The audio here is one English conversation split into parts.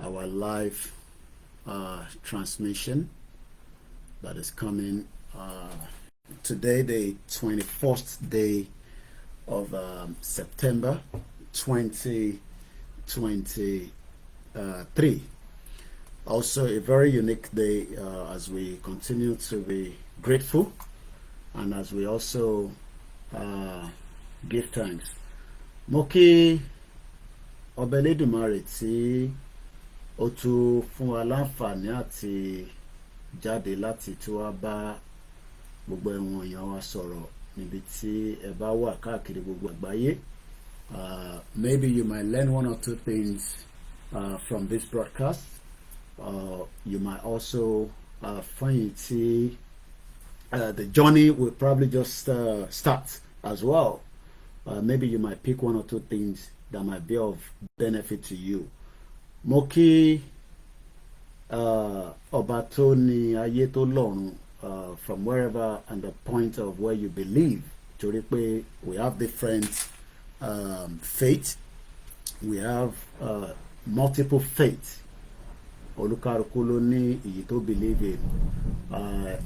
our live transmission that is coming today, the 21st day of September 2023. Also a very unique day as we continue to be grateful and as we also give thanks. Moki Ọbẹ̀lẹ́dùmarè tí ó tún fún wa láǹfààní àti jáde láti tí wá bá gbogbo ẹ̀wọ̀n èèyàn wa sọ̀rọ̀ níbi tí ẹ bá wà káàkiri gbogbo àgbáyé. Maybe you might learn one or two things from this broadcast. You might also find the journey will probably just start as well. Maybe you might pick one or two things that might be of benefit to you. Moki Obato ni ayé tó lọ́run, from wherever and the point of where you believe. Torí pé we have different faith. We have multiple faith. Olúkálùkù ló ní èyí tó believe in.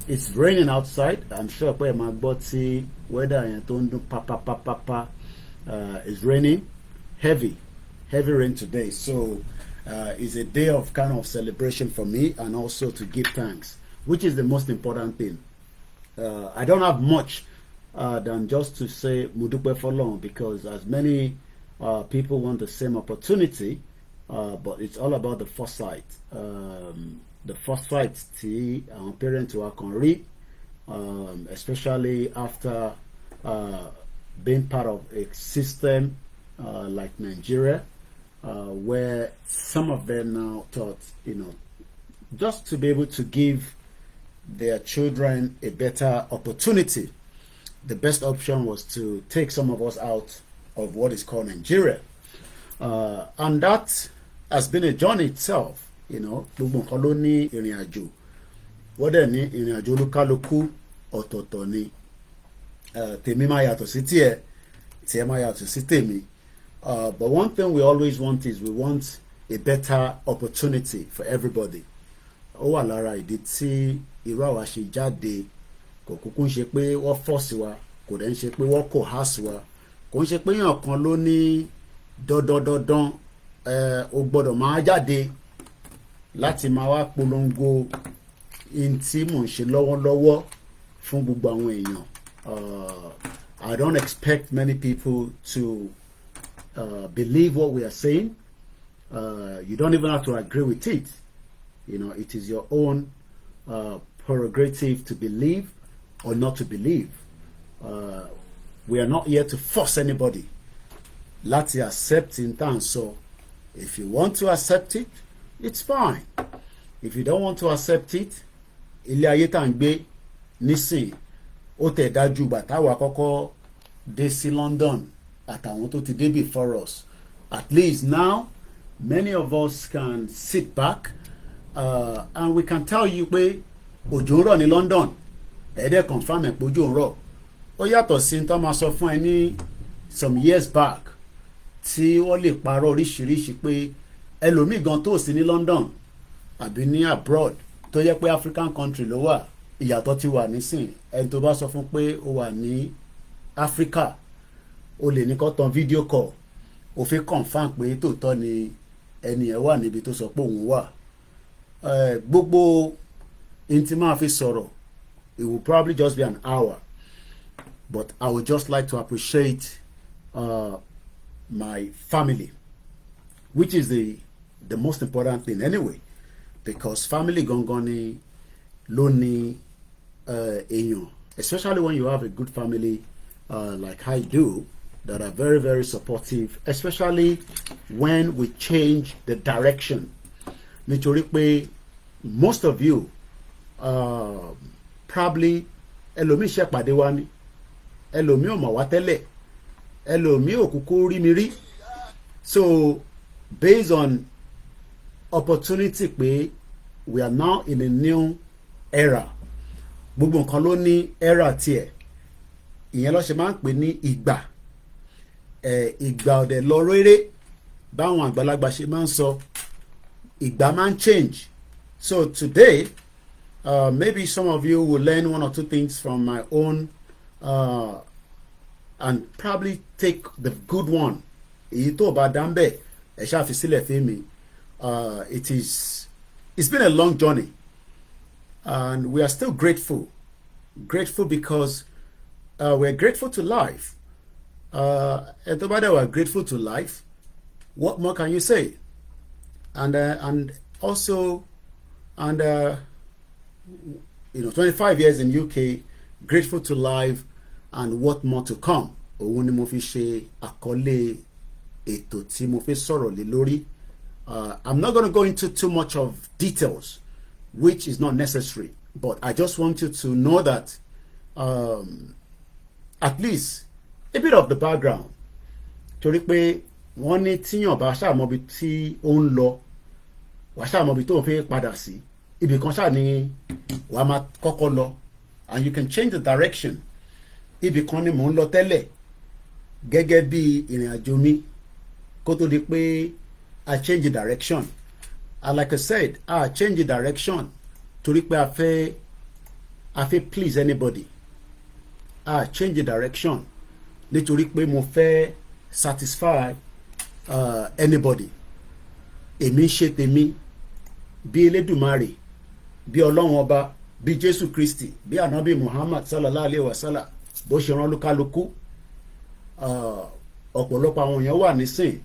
It's raining outside. I'm sure pé ẹ máa gbọ́ tí weather yẹn tó ń dún pa. It's raining heavy rain today. So it's a day of kind of celebration for me and also to give thanks, which is the most important thing. I don't have much than just to say mo dúpẹ́ f'Ọlọ́run, because as many people want the same opportunity, but it's all about the foresight. The foresight tí àwọn parents wa kan rí, especially after being part of a system like Nigeria, where some of them now thought, just to be able to give their children a better opportunity, the best option was to take some of us out of what is called Nigeria. And that has been a journey itself. Gbogbo nǹkan ló ní ìrìn àjò. Wọ́n dẹ̀ ní ìrìn àjò olúkálùkù ọ̀tọ̀ọ̀tọ̀ ni. Tèmi máa yàtọ̀ sí tiẹ̀, tiẹ̀ máa yàtọ̀ sí tèmi. But one thing we always want is we want a better opportunity for everybody. Ó wà lára ìdí tí irú àwa ṣe jáde. Kò kúkú ń ṣe pé wọ́n force wa, kò dẹ̀ ń ṣe pé wọ́n coerce wa, kò ń ṣe pé èèyàn kan ló ní dandan ó gbọ́dọ̀ máa jáde láti máa wá polongo in tí mò ń ṣe lọ́wọ́lọ́wọ́ fún gbogbo àwọn èèyàn. I don't expect many people to believe what we are saying. You don't even have to agree with it. It is your own prerogative to believe or not to believe. We are not here to force anybody. Láti accept in tan so. If you want to accept it, it's fine. If you don't want to accept it, ilé ayé tá ń gbé nísìn ó tẹ̀ dájú bàtà wa kọ́kọ́ dé sí London àtàwọn tó ti dé before us. At least now, many of us can sit back and we can tell you pé òjò ń rọ̀ ní London. Ẹ̀ẹ́dẹ̀ confirm ẹ̀ pé òjò ń rọ̀. Ó yàtọ̀ sí ní tó máa sọ fún ẹ ní some years back tí wọ́n lè parọ́ oríṣiríṣi pé ẹlòmíì gan tó sí ní London àbí ní abroad tó yẹ pé African country ló wà, ìyàtọ̀ ti wà nísìn. Ẹni tó bá sọ fún pé ó wà ní Africa, o lè ní kó tan video call, ó fi confirm pé tòótọ́ ni ẹni ẹ̀ wà níbi tó sọ pé òun wà. Gbogbo in tí máa fi sọ̀rọ̀, it will probably just be an hour, but I would just like to appreciate my family, which is the most important thing anyway, because family gangan ni ló ní èèyàn, especially when you have a good family like I do, that are very, very supportive, especially when we change the direction. Nítorí pé most of you probably ẹlòmíì ṣe pàdé wa ni, ẹlòmíì ò mọ̀ wá tẹ́lẹ̀, ẹlòmíì ò kúkú rí mi rí. So based on opportunity pé we are now in a new era, gbogbo nǹkan ló ní era tiẹ̀, ìyẹn ló ṣe máa ń pè ní ìgbà. Ìgbà ọ̀dẹ̀ lọ réré báwọn àgbàlagbà ṣe máa ń sọ. ìgbà máa ń change. So today, maybe some of you will learn one or two things from my own and probably take the good one. Èyí tó bá dá ń bẹ̀, ẹ ṣáà fi sílẹ̀ fún mi. It's been a long journey, and we are still grateful because we're grateful to life. And tó bá dẹ̀ we're grateful to life, what more can you say? And also, 25 years in UK, grateful to life, and what more to come. Òun ni mo fi ṣe àkọlé ètò tí mo fi sọ̀rọ̀ lé lórí. I'm not going to go into too much of details, which is not necessary, but I just want you to know that at least a bit of the background. Torí pé wọ́n ní tíyàn bá ṣàmọ́bi tí ó ń lọ, wàá ṣàmọ́bi tó ń fẹ́ padà sí, ibì kan ṣáà ni wàá máa kọ́kọ́ lọ, and you can change the direction. Ibì kan ni mò ń lọ tẹ́lẹ̀ gẹ́gẹ́ bí ìrìn àjò mi kó tó di pé I change the direction. And like I said, I change the direction torí pé a fẹ́ please anybody. I change the direction nítorí pé mo fẹ́ satisfy anybody. Èmi ṣe tèmi bí Elédùmarè, bí Ọlọ́run ọba, bí Jésù Kristi, bí Ànábì Muhammad sallallahu alayhi wa sallam bó ṣe rán lúkálukú. Ọ̀pọ̀lọpọ̀ àwọn èèyàn wà nísìn,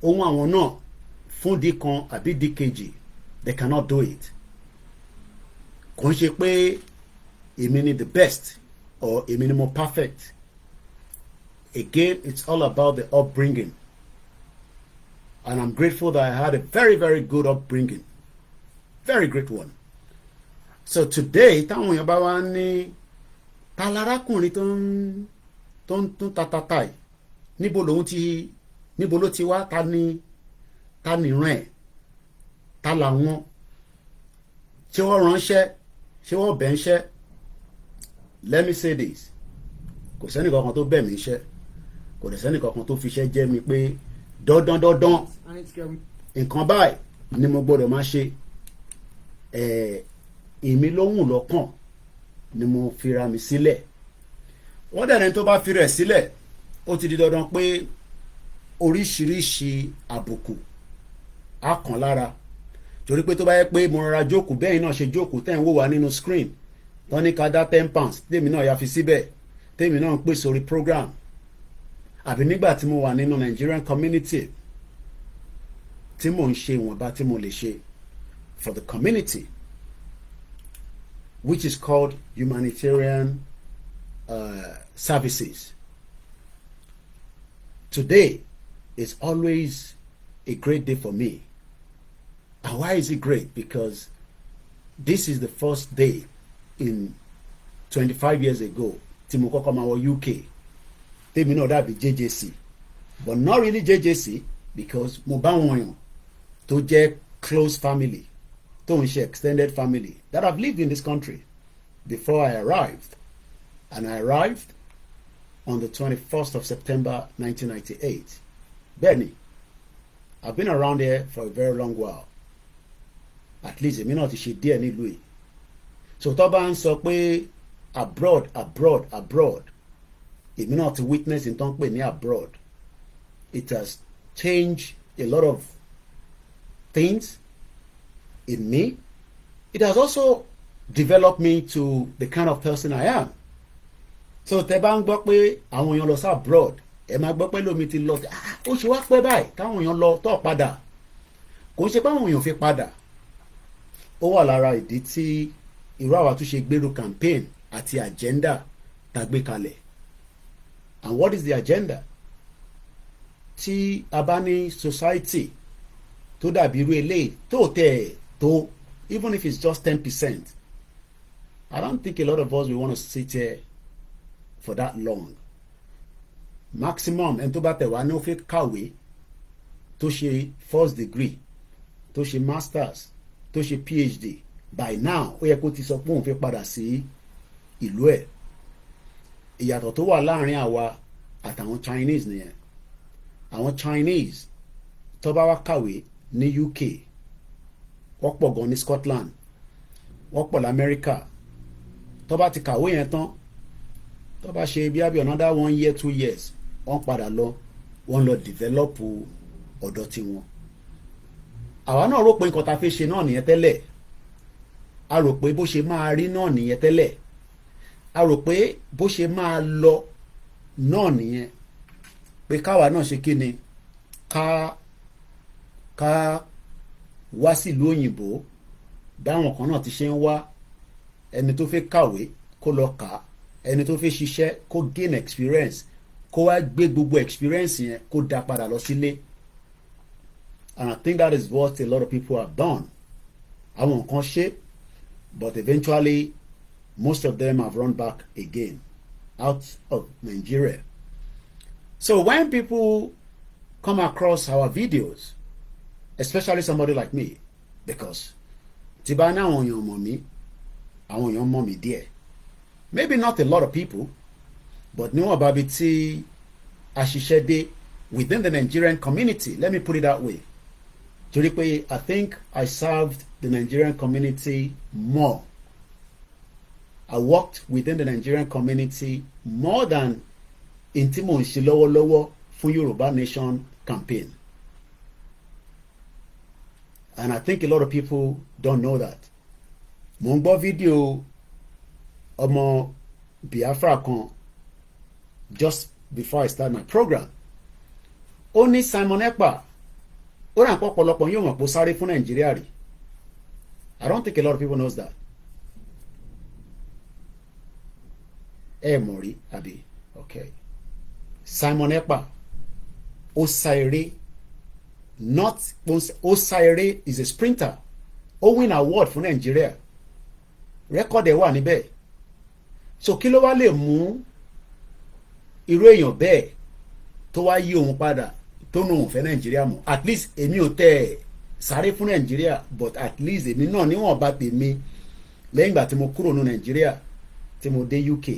ohun àwọn náà fún di kan àbí di kejì, they cannot do it. Kò ń ṣe pé èmi ni the best or èmi ni mo perfect. Again, it's all about the upbringing. And I'm grateful that I had a very, very good upbringing. Very great one. So today, táwọn èèyàn bá wá ní talarákùnrin tó ń tatata yìí, níbo ló ti wá, ta ni rán ẹ̀, ta làwọn, ṣé wọ́n ránṣẹ́, ṣé wọ́n bẹ̀ ń ṣẹ́. Let me say this, kò sẹ́ni kankan tó bẹ̀ mí ṣẹ́, kò dẹ̀ sẹ́ni kankan tó fi iṣẹ́ jẹ́ mi pé dandan nǹkan báyìí ni mo gbọ́dọ̀ máa ṣe. Èmi ló wù lọ́kàn ni mo fira mi sílẹ̀. Wọ́n dẹ̀ ní tó bá fi rẹ̀ sílẹ̀, ó ti di dandan pé oríṣiríṣi àbùkù á kàn lára. Torí pé tó bá yẹ pé mo rọra jókòó bẹ́ẹ̀ náà ṣe jókòó tẹ́ ń wò wá nínú screen, tán ní ká dá £10 tèmi náà ya fi síbẹ̀, tèmi náà ń pè sórí program, àbí nígbà tí mo wà nínú Nigerian community tí mò ń ṣe ìwọ̀nba tí mo lè ṣe for the community, which is called humanitarian services. Today is always a great day for me. And why is it great? Because this is the first day in 25 years ago tí mo kọ́kọ́ máa wọ UK. Tèmi náà dàbí JJC, but not really JJC, because mo bá wọn yàn tó jẹ́ close family, tó ń ṣe extended family that have lived in this country before I arrived. And I arrived on the 21st of September 1998. Bẹ́ẹ̀ni, I've been around here for a very long while. At least èmi náà ti ṣe díẹ̀ nílùú yìí. So tó bá ń sọ pé abroad, èmi náà ti witness in tó ń pè ní abroad. It has changed a lot of things in me. It has also developed me to the kind of person I am. So tẹ́ bá ń gbọ́ pé àwọn èèyàn lọ sí abroad, ẹ máa gbọ́ pé lómi ti lọ, ó ṣe wá pẹ́ báyìí káwọn èèyàn lọ tó padà. Kò ń ṣe pé àwọn èèyàn fi padà. Ó wà lára ìdí tí irú àwa tún ṣe gbèrú campaign àti agenda tá gbé kalẹ̀. And what is the agenda? Tí a bá ní society tó dàbí irú eléyìí tó tẹ̀ tó, even if it's just 10%, I don't think a lot of us will want to sit here for that long. Maximum ẹni tó bá tẹ̀ wá ní ó fẹ́ kàwé, tó ṣe first degree, tó ṣe masters, tó ṣe PhD, by now ó yẹ kó ti sọ pé òun fẹ́ padà sí ìlú ẹ̀. Ìyàtọ̀ tó wà láàrin àwa àtàwọn Chinese nìyẹn. Àwọn Chinese tó bá wá kàwé ní UK wọ́n pọ̀ gan ní Scotland, wọ́n pọ̀ l'Amẹ́ríkà. Tó bá ti kàwé yẹn tán, tó bá ṣe bí another 1 year 2 years, wọ́n padà lọ, wọ́n lọ develop ọ̀dọ̀ tiwọn. Àwa náà rò pé nǹkan ta fi ṣe náà nìyẹn tẹ́lẹ̀. A rò pé bó ṣe máa rí náà nìyẹn tẹ́lẹ̀. A rò pé bó ṣe máa lọ náà nìyẹn. Pé káwa náà ṣe kí ni, ká wá sílùú òyìnbó báwọn kan náà ti ṣe ń wá. Ẹni tó fẹ́ kàwé kó lọ kà á, ẹni tó fẹ́ ṣiṣẹ́ kó gain experience, kó wá gbé gbogbo experience yẹn kó dá padà lọ sílé. And I think that is what a lot of people have done. Àwọn kan ṣe, but eventually most of them have run back again out of Nigeria. So when people come across our videos, especially somebody like me, because tí bá ní àwọn èèyàn mọ̀ mí, àwọn èèyàn mọ̀ mí díẹ̀, maybe not a lot of people, but níwọ̀n bá bi tí a ṣiṣẹ́ dé within the Nigerian community, let me put it that way. Torí pé I think I served the Nigerian community more. I worked within the Nigerian community more than in tí mò ń ṣe lọ́wọ́lọ́wọ́ fún Yorùbá Nation campaign. And I think a lot of people don't know that. Mo ń gbọ́ fídíò ọmọ Biafra kan just before I start my program. Ó ní Simon Ekpa, ó rà ń pọ̀ pọ̀lọpọ̀ yóò mọ̀ pé ó sáré fún Nàìjíríà rí. I don't think a lot of people knows that. Mọ̀ rí àbí? Okay. Simon Ekpa, ó sá eré, not ó sá eré is a sprinter. Ó win award fún Nàìjíríà. Record ẹ̀ wà níbẹ̀. So kí ló wá lè mú irú èèyàn bẹ́ẹ̀ tó wá yí òun padà tó nu òun fẹ́ Nàìjíríà mọ́? At least èmi ò tẹ̀ sáré fún Nàìjíríà, but at least èmi náà níwọ̀n bá tèmi lẹ́yìn ìgbà tí mo kúrò ní Nàìjíríà tí mo dé UK,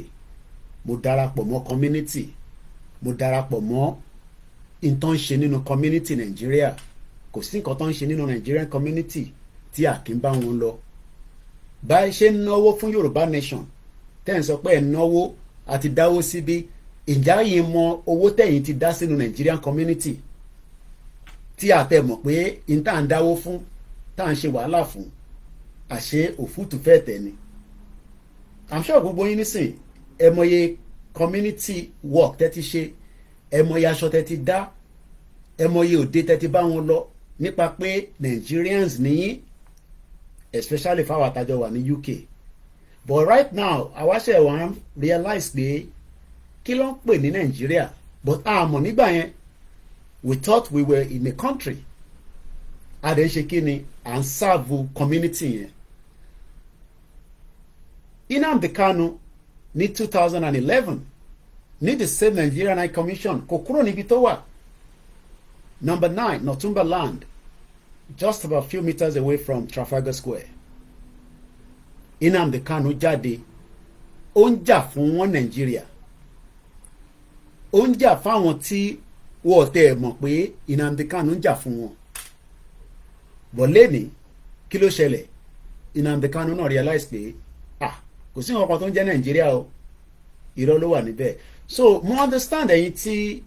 mo darapọ̀ mọ́ community, mo darapọ̀ mọ́ nǹkan ń ṣe nínú community Nàìjíríà. Kò sí nǹkan tó ń ṣe nínú Nigerian community tí a kì í bá wọn lọ. Báyìí ṣe ń náwó fún Yorùbá Nation, tẹ́ ń sọ pé ẹ̀ náwó àti dáwó síbí, ìjà yìí mọ owó tẹ̀yìn ti dá sínú Nigerian community tí a tẹ̀ mọ̀ pé n tá à ń dáwó fún, tá à ń ṣe wàhálà fún, àṣé òfútù fẹ́ tẹ̀ ni. I'm sure gbogbo yín nísìn ẹ mọye community work tẹ́ ti ṣe, ẹ mọye aṣọ tẹ́ ti dá, ẹ mọye òde tẹ́ ti bá wọn lọ nípa pé Nigerians nìyí, especially fáwọn àtàjọ wà ní UK. But right now àwa ṣe wá realize pé kí ló ń pè ní Nigeria, but àmọ́ nígbà yẹn we thought we were in a country. A dẹ̀ ń ṣe kí ni, à ń serve community yẹn. Nnamdi Kanu ní 2011 ní the same Nigerian High Commission kò kúrò níbi tó wà, number 9 Northumberland, just about a few meters away from Trafalgar Square. Nnamdi Kanu jáde, ó ń jà fún wọn Nàìjíríà, ó ń jà fáwọn tí wọ́n tẹ̀ mọ̀ pé Nnamdi Kanu ń jà fún wọn. Bọ̀ lẹ́ni kí ló ṣẹlẹ̀? Nnamdi Kanu náà realize pé kò sí nǹkan tó ń jẹ́ Nàìjíríà o, irọ́ ló wà níbẹ̀. So mo understand ẹ̀yin tí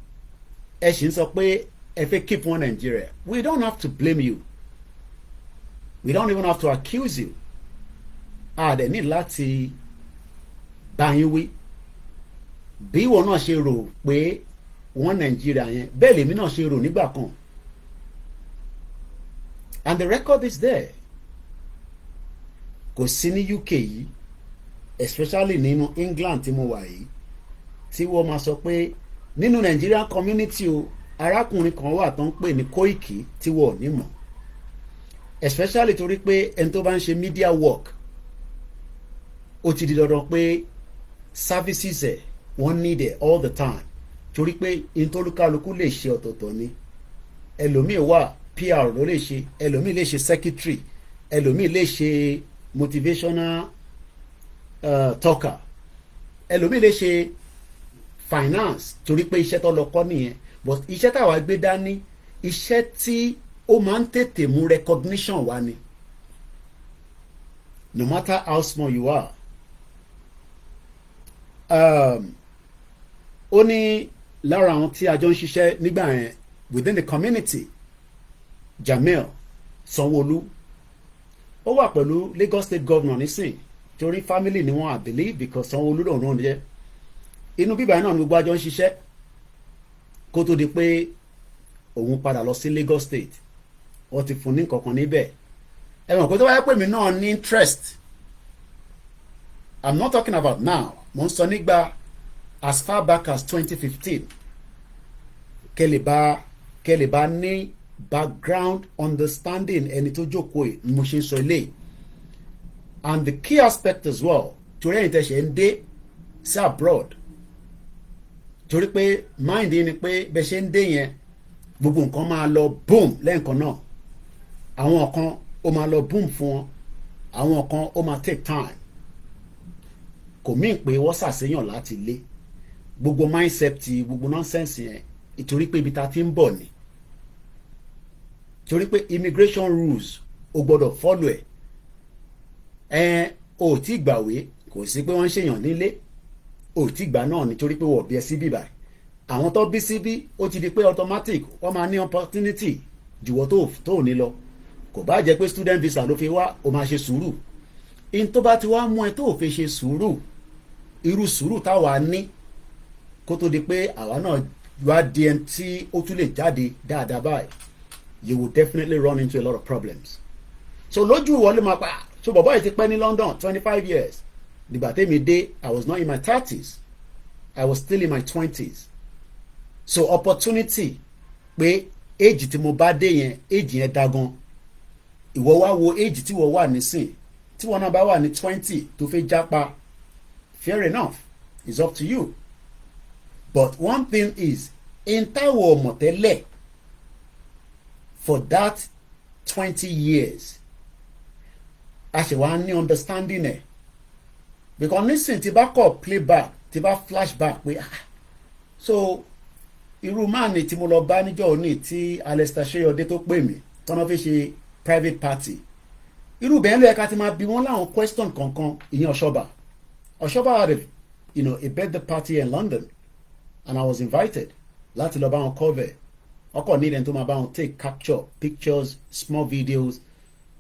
ẹ ṣì ń sọ pé ẹ fẹ́ keep wọn Nàìjíríà. We don't have to blame you. We don't even have to accuse you. A dẹ̀ ní láti bá yín wí. Bí ìwọ náà ṣe rò pé wọ́n Nàìjíríà yẹn, bẹ́ẹ̀ lèmi náà ṣe rò nígbà kan. And the record is there. Kò sí ní UK yìí, especially nínú England tí mo wà yìí, tí wọ́n máa sọ pé nínú Nigerian community o, arákùnrin kan wà tó ń pè ní Koiki tí wọ́n ò ní mọ̀. Especially torí pé ẹni tó bá ń ṣe media work, ó ti di dandan pé services ẹ̀ wọ́n need it all the time. Torí pé ìtọ́lùkálukú lè ṣe ọ̀tọ̀ọ̀tọ̀ ni. Ẹlòmíì wà PR ló lè ṣe, ẹlòmíì lè ṣe secretary, ẹlòmíì lè ṣe motivational talker, ẹlòmíì lè ṣe finance torí pé iṣẹ́ tó lọ kọ́ nìyẹn. But iṣẹ́ táwa gbé dání, iṣẹ́ tí ó máa ń tètè mú recognition wá ni. no matter how small you are. Ó ní lára àwọn tí a jọ ń ṣiṣẹ́ nígbà yẹn within the community, Jamil Sanwó-Olú, ó wà pẹ̀lú Lagos State Governor nísìn torí family ni wọ́n I believe because Sanwó-Olú lòun náà jẹ́. Inú bíbá yẹn náà ni gbogbo àjọ ń ṣiṣẹ́ kó tó di pé òun padà lọ sí Lagos State, wọ́n ti fún ní kankan níbẹ̀. Ẹ mọ̀ pé tó wáyé pé mi náà ní interest, I'm not talking about now, mo ń sọ nígbà as far back as 2015 kẹlẹ̀bá ní background understanding ẹni tó jókòó ẹ̀ ni mo ṣe ń sọ eléyìí. And the key aspect as well, torí ẹ̀yin tẹ̀sẹ̀ ń dé sí abroad, torí pé mind yìí ni pé bẹ́ẹ̀ ṣe ń dé yẹn gbogbo nǹkan máa lọ boom lẹ́ẹ̀kan náà. Àwọn kan ó máa lọ boom fún wọn, àwọn kan ó máa take time. Kò mí pé wọ́n ṣàṣeyàn láti lé gbogbo mindset ti gbogbo nonsense yẹn, ìtorí pé ibi ta ti ń bọ̀ ni, torí pé immigration rules o gbọ́dọ̀ follow ẹ̀. O ò tí gbàwé, kò sí pé wọ́n ń ṣèyàn nílé, o ò tí gbà náà nítorí pé wọ́n bí ẹ síbí báyìí. Àwọn tó bí síbí ó ti di pé automatic wọ́n máa ní opportunity jùwọ́ tó ò ní lọ. Kò bá jẹ́ pé student visa ló fi wá, o máa ṣe sùúrù. In tó bá ti wá mú ẹ tó ò fi ṣe sùúrù, irú sùúrù táwa ní kó tó di pé àwa náà wá di ẹni tí ó tún lè jáde dáadáa báyìí, you will definitely run into a lot of problems. So lójú ìwọlé máa pa, so bàbá yìí ti pẹ́ ní London 25 years. Nígbà tẹ́mi dé, I was not in my 30s, I was still in my 20s. So opportunity pé age tí mo bá dé yẹn, age yẹn dágan. Ìwọ wá wo age tí wọ́n wà nísìn, tí wọ́n náà bá wà ní 20 tó fẹ́ jápa, fair enough, it's up to you. But one thing is, in táwọn ọmọ tẹ́lẹ̀ for that 20 years, a ṣe wá ní understanding ẹ̀. Because nísìn tí bá kọ̀ playback, tí bá flashback pé so irú máàní tí mo lọ bá níjọ́ òní tí Alistair Ṣeyọdé tó pè mí tọ́nà fi ṣe private party, irú bẹ́ẹ̀ ló yẹ ká ti máa bi wọ́n láwọn question kankan. Ìyẹn Ọ̀ṣọ́bà had a birthday party in London and I was invited láti lọ bá wọn cover. Ọkọ̀ ní ẹni tó máa bá wọn take capture pictures, small videos,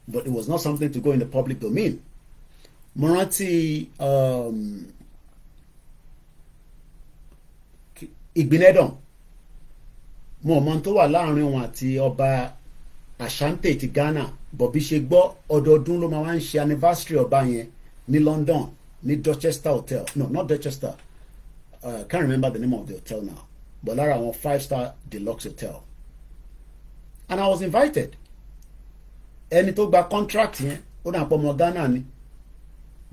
but it was not something to go in the public domain. Mo rántí Ìgbìnẹ́dàn, mo mọ tó wà láàrin wọn àti ọba Ashanti ti Ghana, but bí ṣe gbọ́ ọdọọdún ló máa wá ń ṣe anniversary ọba yẹn ní London ní Dorchester Hotel, no not Dorchester, can't remember the name of the hotel now, but lára àwọn 5-star deluxe hotel, and I was invited. Ẹni tó gba contract yẹn ó dà pọ̀ ọmọ Ghana ni,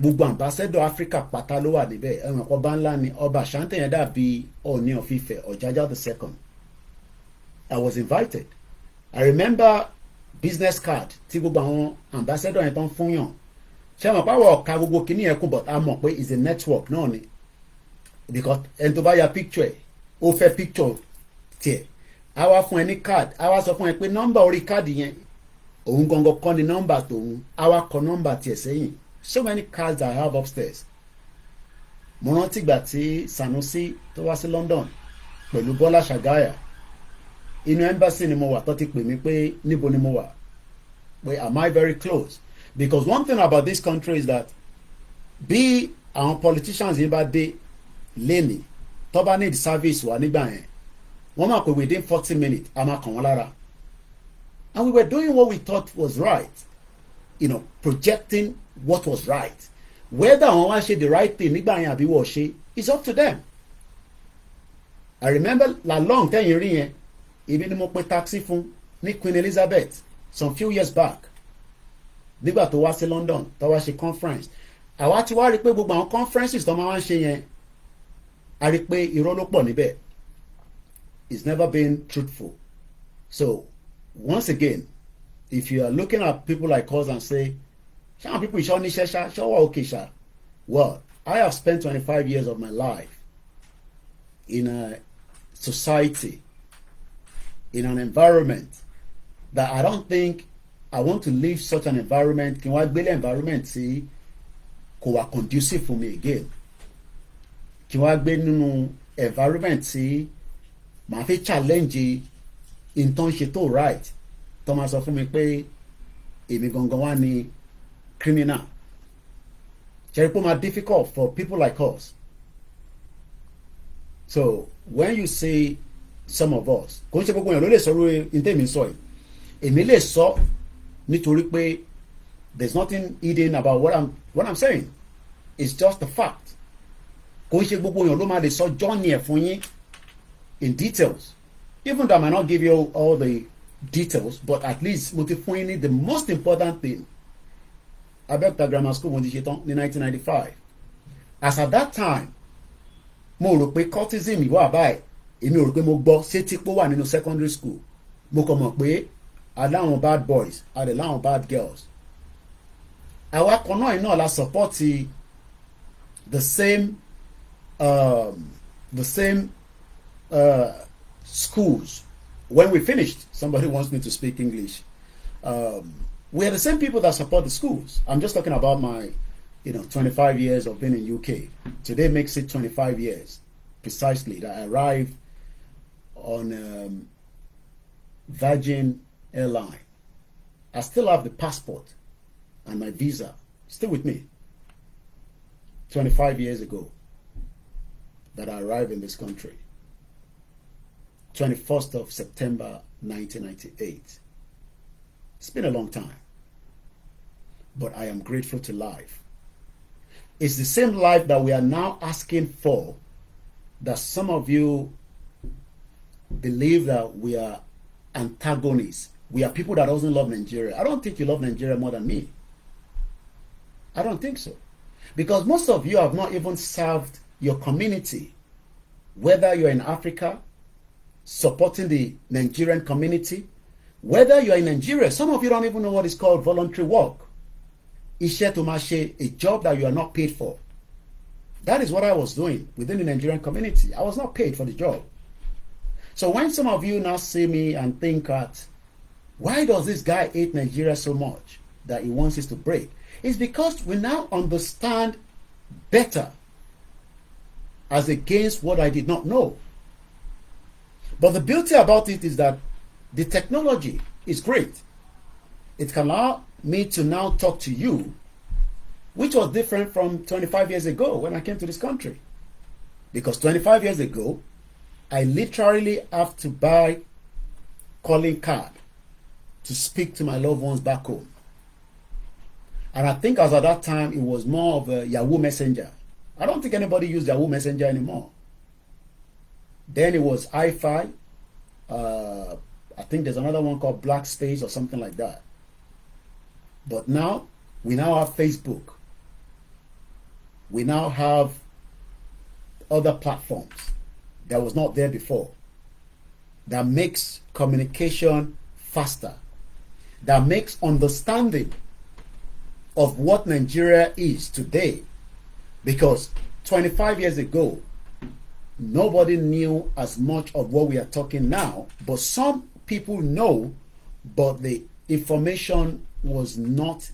gbogbo ambassador Africa pátá ló wà níbẹ̀. Ẹ̀wọ̀n ọba ńlá ni ọba Ashanti yẹn dàbí Ọọ̀ni of Ifẹ̀, Ọ̀jájá II. I was invited. I remember business card tí gbogbo àwọn ambassador yẹn tó ń fún yàn. Ṣé àwọn pàwọ̀ ọ̀ka gbogbo kìíní yẹn kú, but a mọ̀ pé it's a network náà ni, because ẹni tó bá ya picture ẹ̀ ó fẹ́ picture tiẹ̀, a wá fún ẹ ní card, a wá sọ fún ẹ pé nọ́mbà orí káàdì yẹn òun gangan kọ́ ni nọ́mbà tòun, a wá kọ nọ́mbà tiẹ̀ sẹ́yìn. So many cards I have upstairs. Mo rántí ìgbà tí Sanusi tó wá sí London pẹ̀lú Bọ́lá Ṣàgáyà, inú embassy ni mo wà tó ti pè mí pé níbo ni mo wà, pé am I very close? Because one thing about this country is that bí àwọn politicians yìí bá dé lẹ́nìí tó bá need service wà nígbà yẹn, wọ́n máa pè within 40 minutes a máa kàn wọ́n lára. And we were doing what we thought was right, projecting what was right. Whether àwọn wá ṣe the right thing nígbà yẹn àbí wọ́n ṣe, it's up to them. I remember long tẹ́yìn rí yẹn, ibi ni mo pe taxi fún ní Queen Elizabeth some few years back, nígbà tó wá sí London tó wá ṣe conference. Àwa ti wá rí pé gbogbo àwọn conferences tó máa wá ń ṣe yẹn, a rí pé irọ́ ló pọ̀ níbẹ̀. It's never been truthful. So once again, if you are looking at people like us and say, some people show okay, sha. Well, I have spent 25 years of my life in a society, in an environment that I don't think I want to leave such an environment, kí n wá gbélé environment tí kò wá conducive for me again, kí n wá gbé nínú environment tí màá fi challenge in tó ń ṣe tó right, tó máa sọ fún mi pé èmi gangan wá ní criminal. Ṣé pé ó máa difficult for people like us. So when you see some of us, kò ń ṣe gbogbo èèyàn ló lè sọ̀rọ̀ ní tèmi sọ yìí, èmi lè sọ nítorí pé there's nothing hidden about what I'm saying. It's just the fact. Kò ń ṣe gbogbo èèyàn ló máa lè sọ journey ẹ̀ fún yín in details, even though I might not give you all the details, but at least mo ti fún yín ní the most important thing. Abẹ́òkúta grammar school mo ti ṣe tán ní 1995. As at that time, mo rò pé cultism ìwà báyìí, èmi rò pé mo gbọ́ sétí pé ó wà nínú secondary school. Mo kàn mọ̀ pé aláwọn bad boys aláwọn bad girls. Àwa kan náà iná la support the same schools. When we finished, somebody wants me to speak English. We are the same people that support the schools. I'm just talking about my 25 years of being in UK. Today makes it 25 years precisely that I arrived on Virgin Airline. I still have the passport and my visa still with me. 25 years ago that I arrived in this country. 21st of September 1998. It's been a long time, but I am grateful to life. It's the same life that we are now asking for, that some of you believe that we are antagonists. We are people that doesn't love Nigeria. I don't think you love Nigeria more than me. I don't think so. Because most of you have not even served your community, whether you're in Africa, supporting the Nigerian community, whether you're in Nigeria. Some of you don't even know what is called voluntary work. Iṣẹ́ tó máa ṣe, a job that you are not paid for. That is what I was doing within the Nigerian community. I was not paid for the job. So when some of you now see me and think that, why does this guy hate Nigeria so much that he wants us to break? It's because we now understand better as against what I did not know. But the beauty about it is that the technology is great. It can allow me to now talk to you, which was different from 25 years ago when I came to this country. Because 25 years ago, I literally have to buy calling card to speak to my loved ones back home. And I think as at that time, it was more of a Yahoo Messenger. I don't think anybody used Yahoo Messenger anymore. Then it was iFi. I think there's another one called Black Space or something like that. But now, we now have Facebook. We now have other platforms that was not there before, that makes communication faster, that makes understanding of what Nigeria is today. Because 25 years ago, nobody knew as much of what we are talking now, but some people know, but the information was not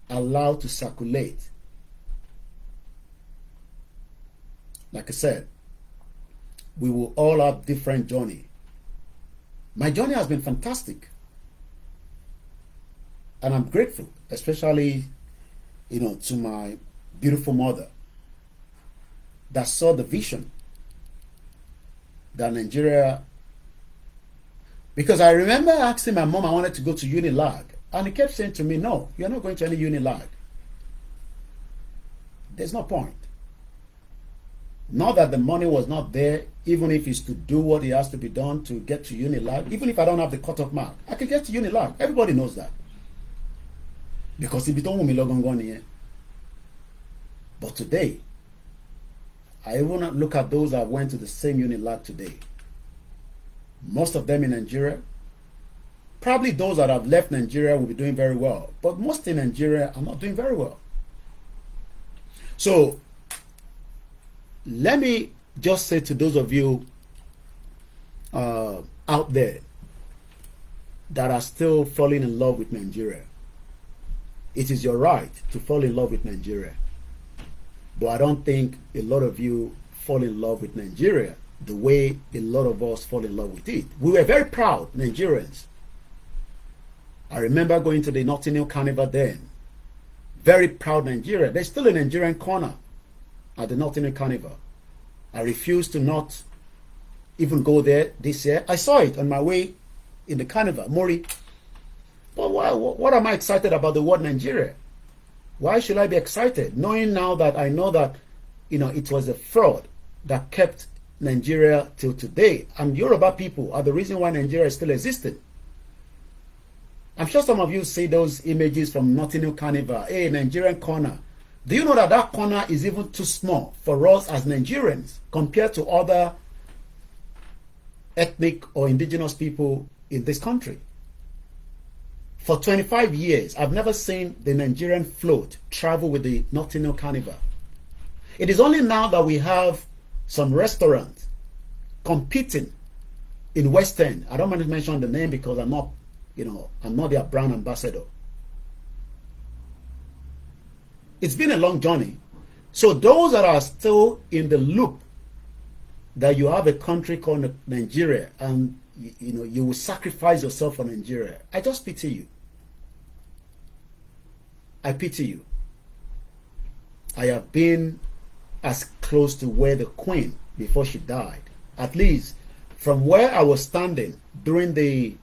allowed to circulate. Like I said, we will all have different journey. My journey has been fantastic. And I'm grateful, especially, to my beautiful mother that saw the vision that Nigeria, because I remember asking my mom I wanted to go to Unilag, and he kept saying to me, no, you're not going to any Unilag. There's no point. Not that the money was not there, even if it's to do what it has to be done to get to Unilag. Even if I don't have the cutoff mark, I can get to Unilag. Everybody knows that. Because if you don't want me logon here. But today, I even look at those that went to the same Unilag today. Most of them in Nigeria. Probably those that have left Nigeria will be doing very well. But most in Nigeria are not doing very well. So, let me just say to those of you out there that are still falling in love with Nigeria. It is your right to fall in love with Nigeria. But I don't think a lot of you fall in love with Nigeria the way a lot of us fall in love with it. We were very proud Nigerians. I remember going to the Notting Hill Carnival then. Very proud Nigeria. There's still a Nigerian corner at the Notting Hill Carnival. I refused to not even go there this year. I saw it on my way in the carnival, Mori. But what am I excited about the word Nigeria? Why should I be excited? Knowing now that I know that, it was a fraud that kept Nigeria till today. And Yoruba people are the reason why Nigeria is still existing. I'm sure some of you see those images from Notting Hill Carnival. Hey, Nigerian corner. Do you know that that corner is even too small for us as Nigerians compared to other ethnic or indigenous people in this country? For 25 years, I've never seen the Nigerian float travel with the Notting Hill Carnival. It is only now that we have some restaurants competing in West End. I don't want to mention the name because I'm not their brand ambassador. It's been a long journey. So those that are still in the loop that you have a country called Nigeria and you will sacrifice yourself for Nigeria, I just pity you. I pity you. I have been as close to where the Queen before she died, at least from where I was standing during the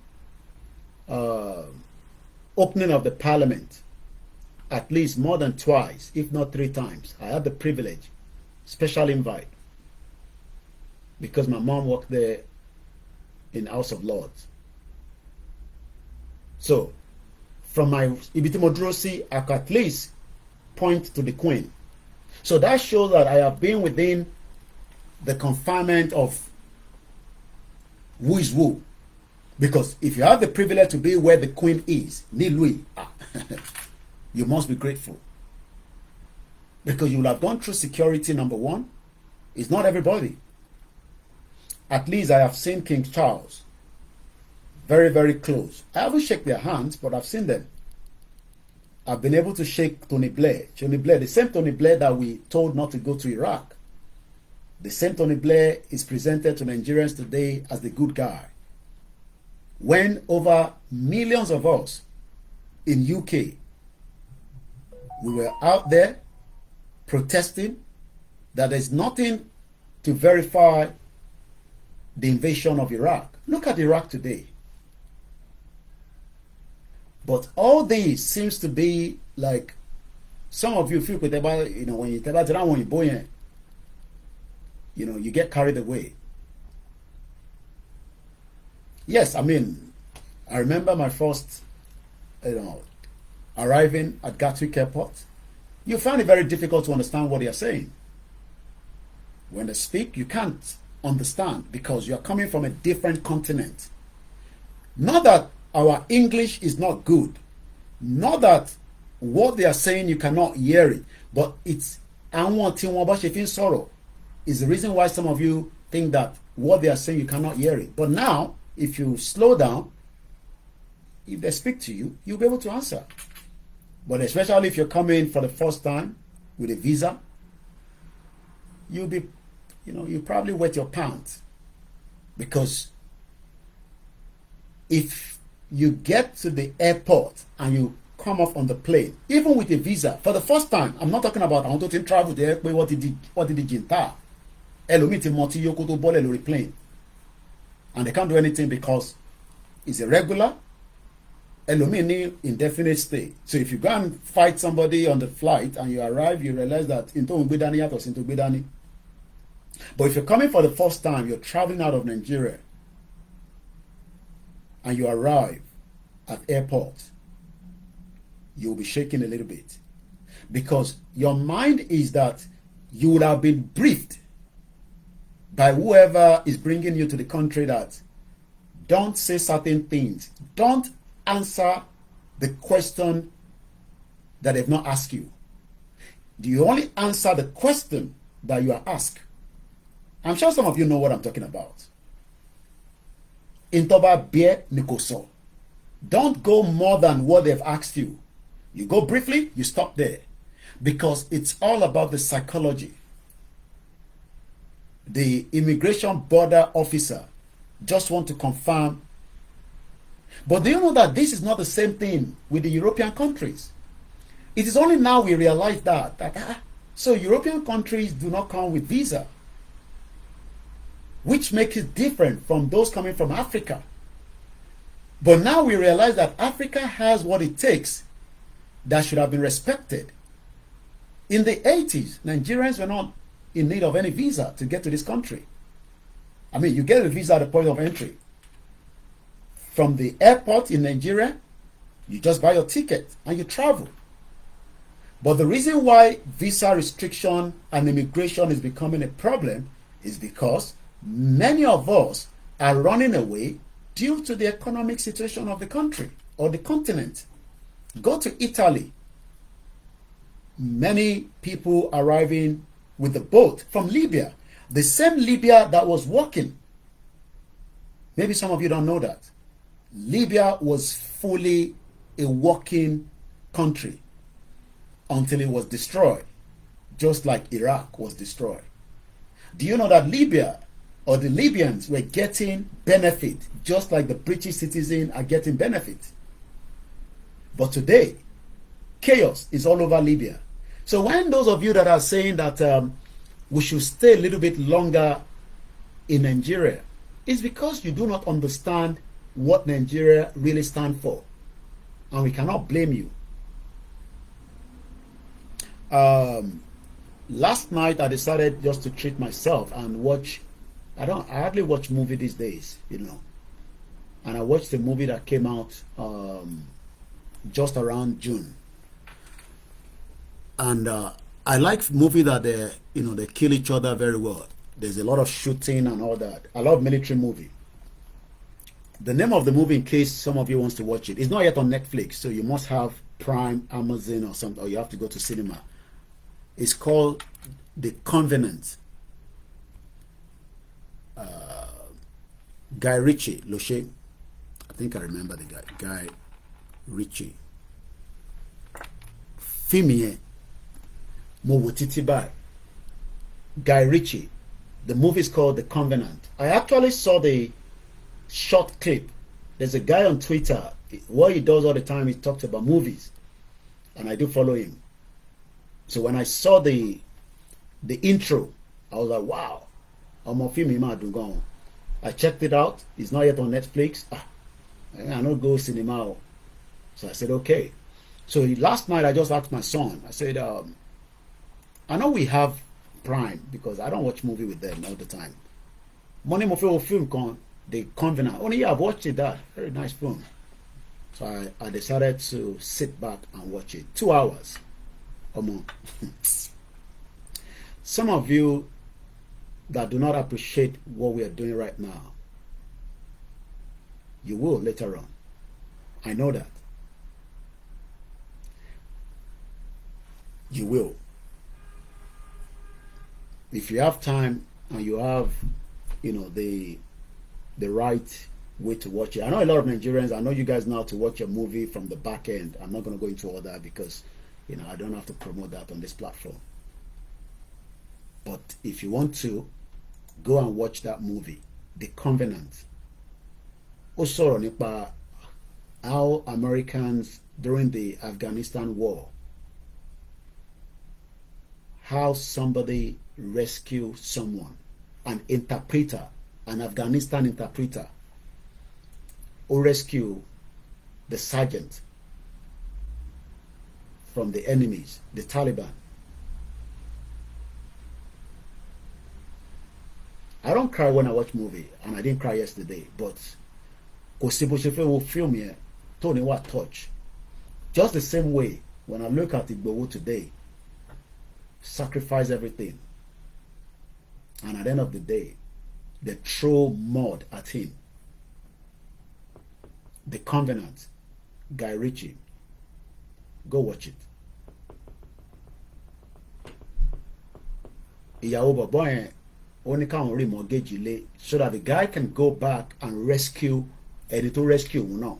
opening of the Parliament, at least more than twice, if not 3 times. I had the privilege, special invite, because my mom worked there in House of Lords. So, from my Ibitimodrosi, I could at least point to the Queen. So that shows that I have been within the confinement of who is who. Because if you have the privilege to be where the Queen is, Nilui, you must be grateful. Because you will have gone through security, number one. It's not everybody. At least I have seen King Charles very, very close. I haven't shaken their hands, but I've seen them. I've been able to shake Tony Blair. Tony Blair, the same Tony Blair that we told not to go to Iraq. The same Tony Blair is presented to Nigerians today as the good guy. When over millions of us in UK, we were out there protesting that there's nothing to verify the invasion of Iraq. Look at Iraq today. But all this seems to be like some of you feel about, when you tell that when you boy, you get carried away. Yes, I remember my first, arriving at Gatwick Airport. You find it very difficult to understand what they are saying. When they speak, you can't understand because you are coming from a different continent. Not that our English is not good. Not that what they are saying you cannot hear it. But it's sorrow is the reason why some of you think that what they are saying you cannot hear it. But now, if you slow down, if they speak to you, you'll be able to answer. But especially if you're coming for the first time with a visa, you'll be, you probably wet your pants. Because if you get to the airport and you come off on the plane, even with a visa, for the first time, I'm not talking about I want to travel there, what did the jinta? Plane. And they can't do anything because it's irregular. Indefinite stay. So if you go and fight somebody on the flight and you arrive, you realize that but if you're coming for the first time, you're traveling out of Nigeria and you arrive at airport, you'll be shaking a little bit because your mind is that you would have been briefed by whoever is bringing you to the country that don't say certain things, don't answer the question that they've not asked you. Do you only answer the question that you are asked? I'm sure some of you know what I'm talking about. Intoba beer nikoso. Don't go more than what they've asked you. You go briefly, you stop there. Because it's all about the psychology. The immigration border officer just want to confirm. But do you know that this is not the same thing with the European countries? It is only now we realize that so European countries do not come with visa, which makes it different from those coming from Africa. But now we realize that Africa has what it takes that should have been respected. In the 80s, Nigerians were not in need of any visa to get to this country. I mean, you get a visa at the point of entry. From the airport in Nigeria, you just buy your ticket and you travel. But the reason why visa restriction and immigration is becoming a problem is because many of us are running away due to the economic situation of the country or the continent. Go to Italy. Many people arriving with the boat from Libya. The same Libya that was working. Maybe some of you don't know that. Libya was fully a working country until it was destroyed, just like Iraq was destroyed. Do you know that Libya or the Libyans were getting benefit just like the British citizens are getting benefit? But today, chaos is all over Libya. So when those of you that are saying that we should stay a little bit longer in Nigeria, it's because you do not understand what Nigeria really stands for. And we cannot blame you. Last night I decided just to treat myself and watch. I hardly watch movie these days, you know. And I watched the movie that came out just around June. And I like movie that they kill each other very well. There's a lot of shooting and all that. I love military movie. The name of the movie, in case some of you wants to watch it, it's not yet on Netflix, so you must have Prime, Amazon, or something, or you have to go to cinema. It's called The Covenant. Guy Ritchie, Loche. I think I remember the guy. Guy Ritchie. Fimie. Mowutitibai. Guy Ritchie. The movie is called The Covenant. I actually saw the short clip. There's a guy on Twitter. What he does all the time, he talks about movies. And I do follow him. So when I saw the intro, I was like, wow. I'm a film. I checked it out. It's not yet on Netflix. I don't go cinema. So I said, okay. So last night I just asked my son. I said, I know we have Prime because I don't watch movie with them all the time. Money mo film con The Covenant. Only yeah, I've watched it. That very nice film. So I decided to sit back and watch it. 2 hours. Come on. Some of you that do not appreciate what we are doing right now, you will later on. I know that. You will. If you have time and you have, the right way to watch it. I know a lot of Nigerians, I know you guys know how to watch a movie from the back end. I'm not going to go into all that because, I don't have to promote that on this platform. But if you want to, go and watch that movie, The Covenant. Also, how Americans during the Afghanistan war, how somebody rescued someone, an interpreter, an Afghanistan interpreter, who rescued the sergeant from the enemies, the Taliban. I don't cry when I watch movie, and I didn't cry yesterday, but Kosibo will film here, Tony what touch. Just the same way, when I look at Igboho today, sacrifice everything, and at the end of the day, they throw mud at him. The Covenant, Guy Ritchie. Go watch it. Ìyàwó bàbá yẹn ó ní káwọn rí mortgage ilé so that the guy can go back and rescue ẹni tó rescue òun náà.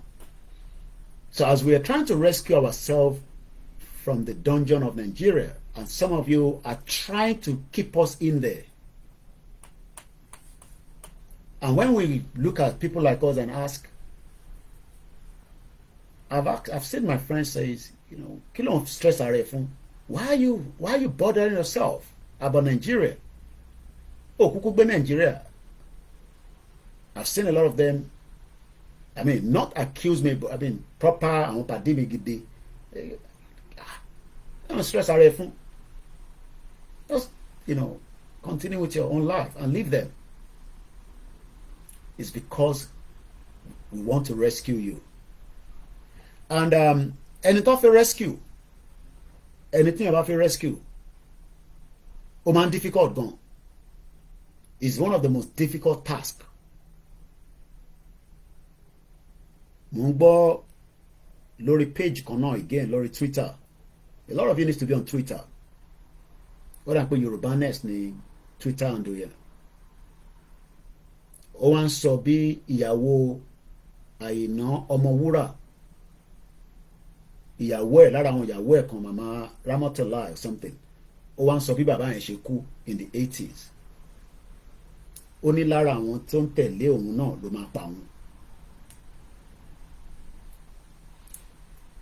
So as we are trying to rescue ourselves from the dungeon of Nigeria, and some of you are trying to keep us in there. And when we look at people like us and ask, I've seen my friend says, you know, kí ló ń stress ara ẹ fún? Why are you bothering yourself about Nigeria? Oh, kúkú gbé Nigeria. I've seen a lot of them. I mean, not accuse me, but I mean proper àwọn pàdé mi gidi. Don't stress ara ẹ fún. Just, you know, continue with your own life and leave them. It's because we want to rescue you. And ẹni tó fẹ́ rescue, anything about fẹ́ rescue, ó máa ń difficult gan. It's one of the most difficult tasks. Mo ń gbọ́ lórí page kan náà again lórí Twitter. A lot of you need to be on Twitter. Wọ́n dà pé Yorùbá Nest ní Twitter and do yẹn. Ó wá ń sọ bí ìyàwó Àyìnà Ọmọwúrà, ìyàwó ẹ̀ lára àwọn ìyàwó ẹ̀ kan, Mama Ramotola or something, ó wá ń sọ bí bàbá yẹn ṣe kú in the 80s. Ó ní lára àwọn tó ń tẹ̀lé òun náà ló máa pa òun.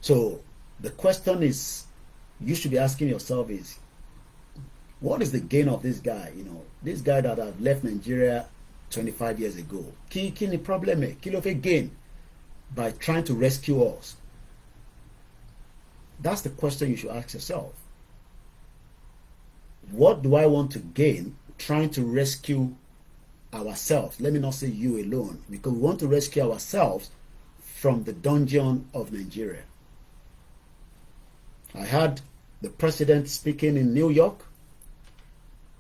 So the question is, you should be asking yourself is, what is the gain of this guy? You know, this guy that have left Nigeria 25 years ago. Kí ni problem ẹ̀? Kí ló fẹ́ gain by trying to rescue us? That's the question you should ask yourself. What do I want to gain trying to rescue ourselves? Let me not say you alone, because we want to rescue ourselves from the dungeon of Nigeria. I heard the president speaking in New York.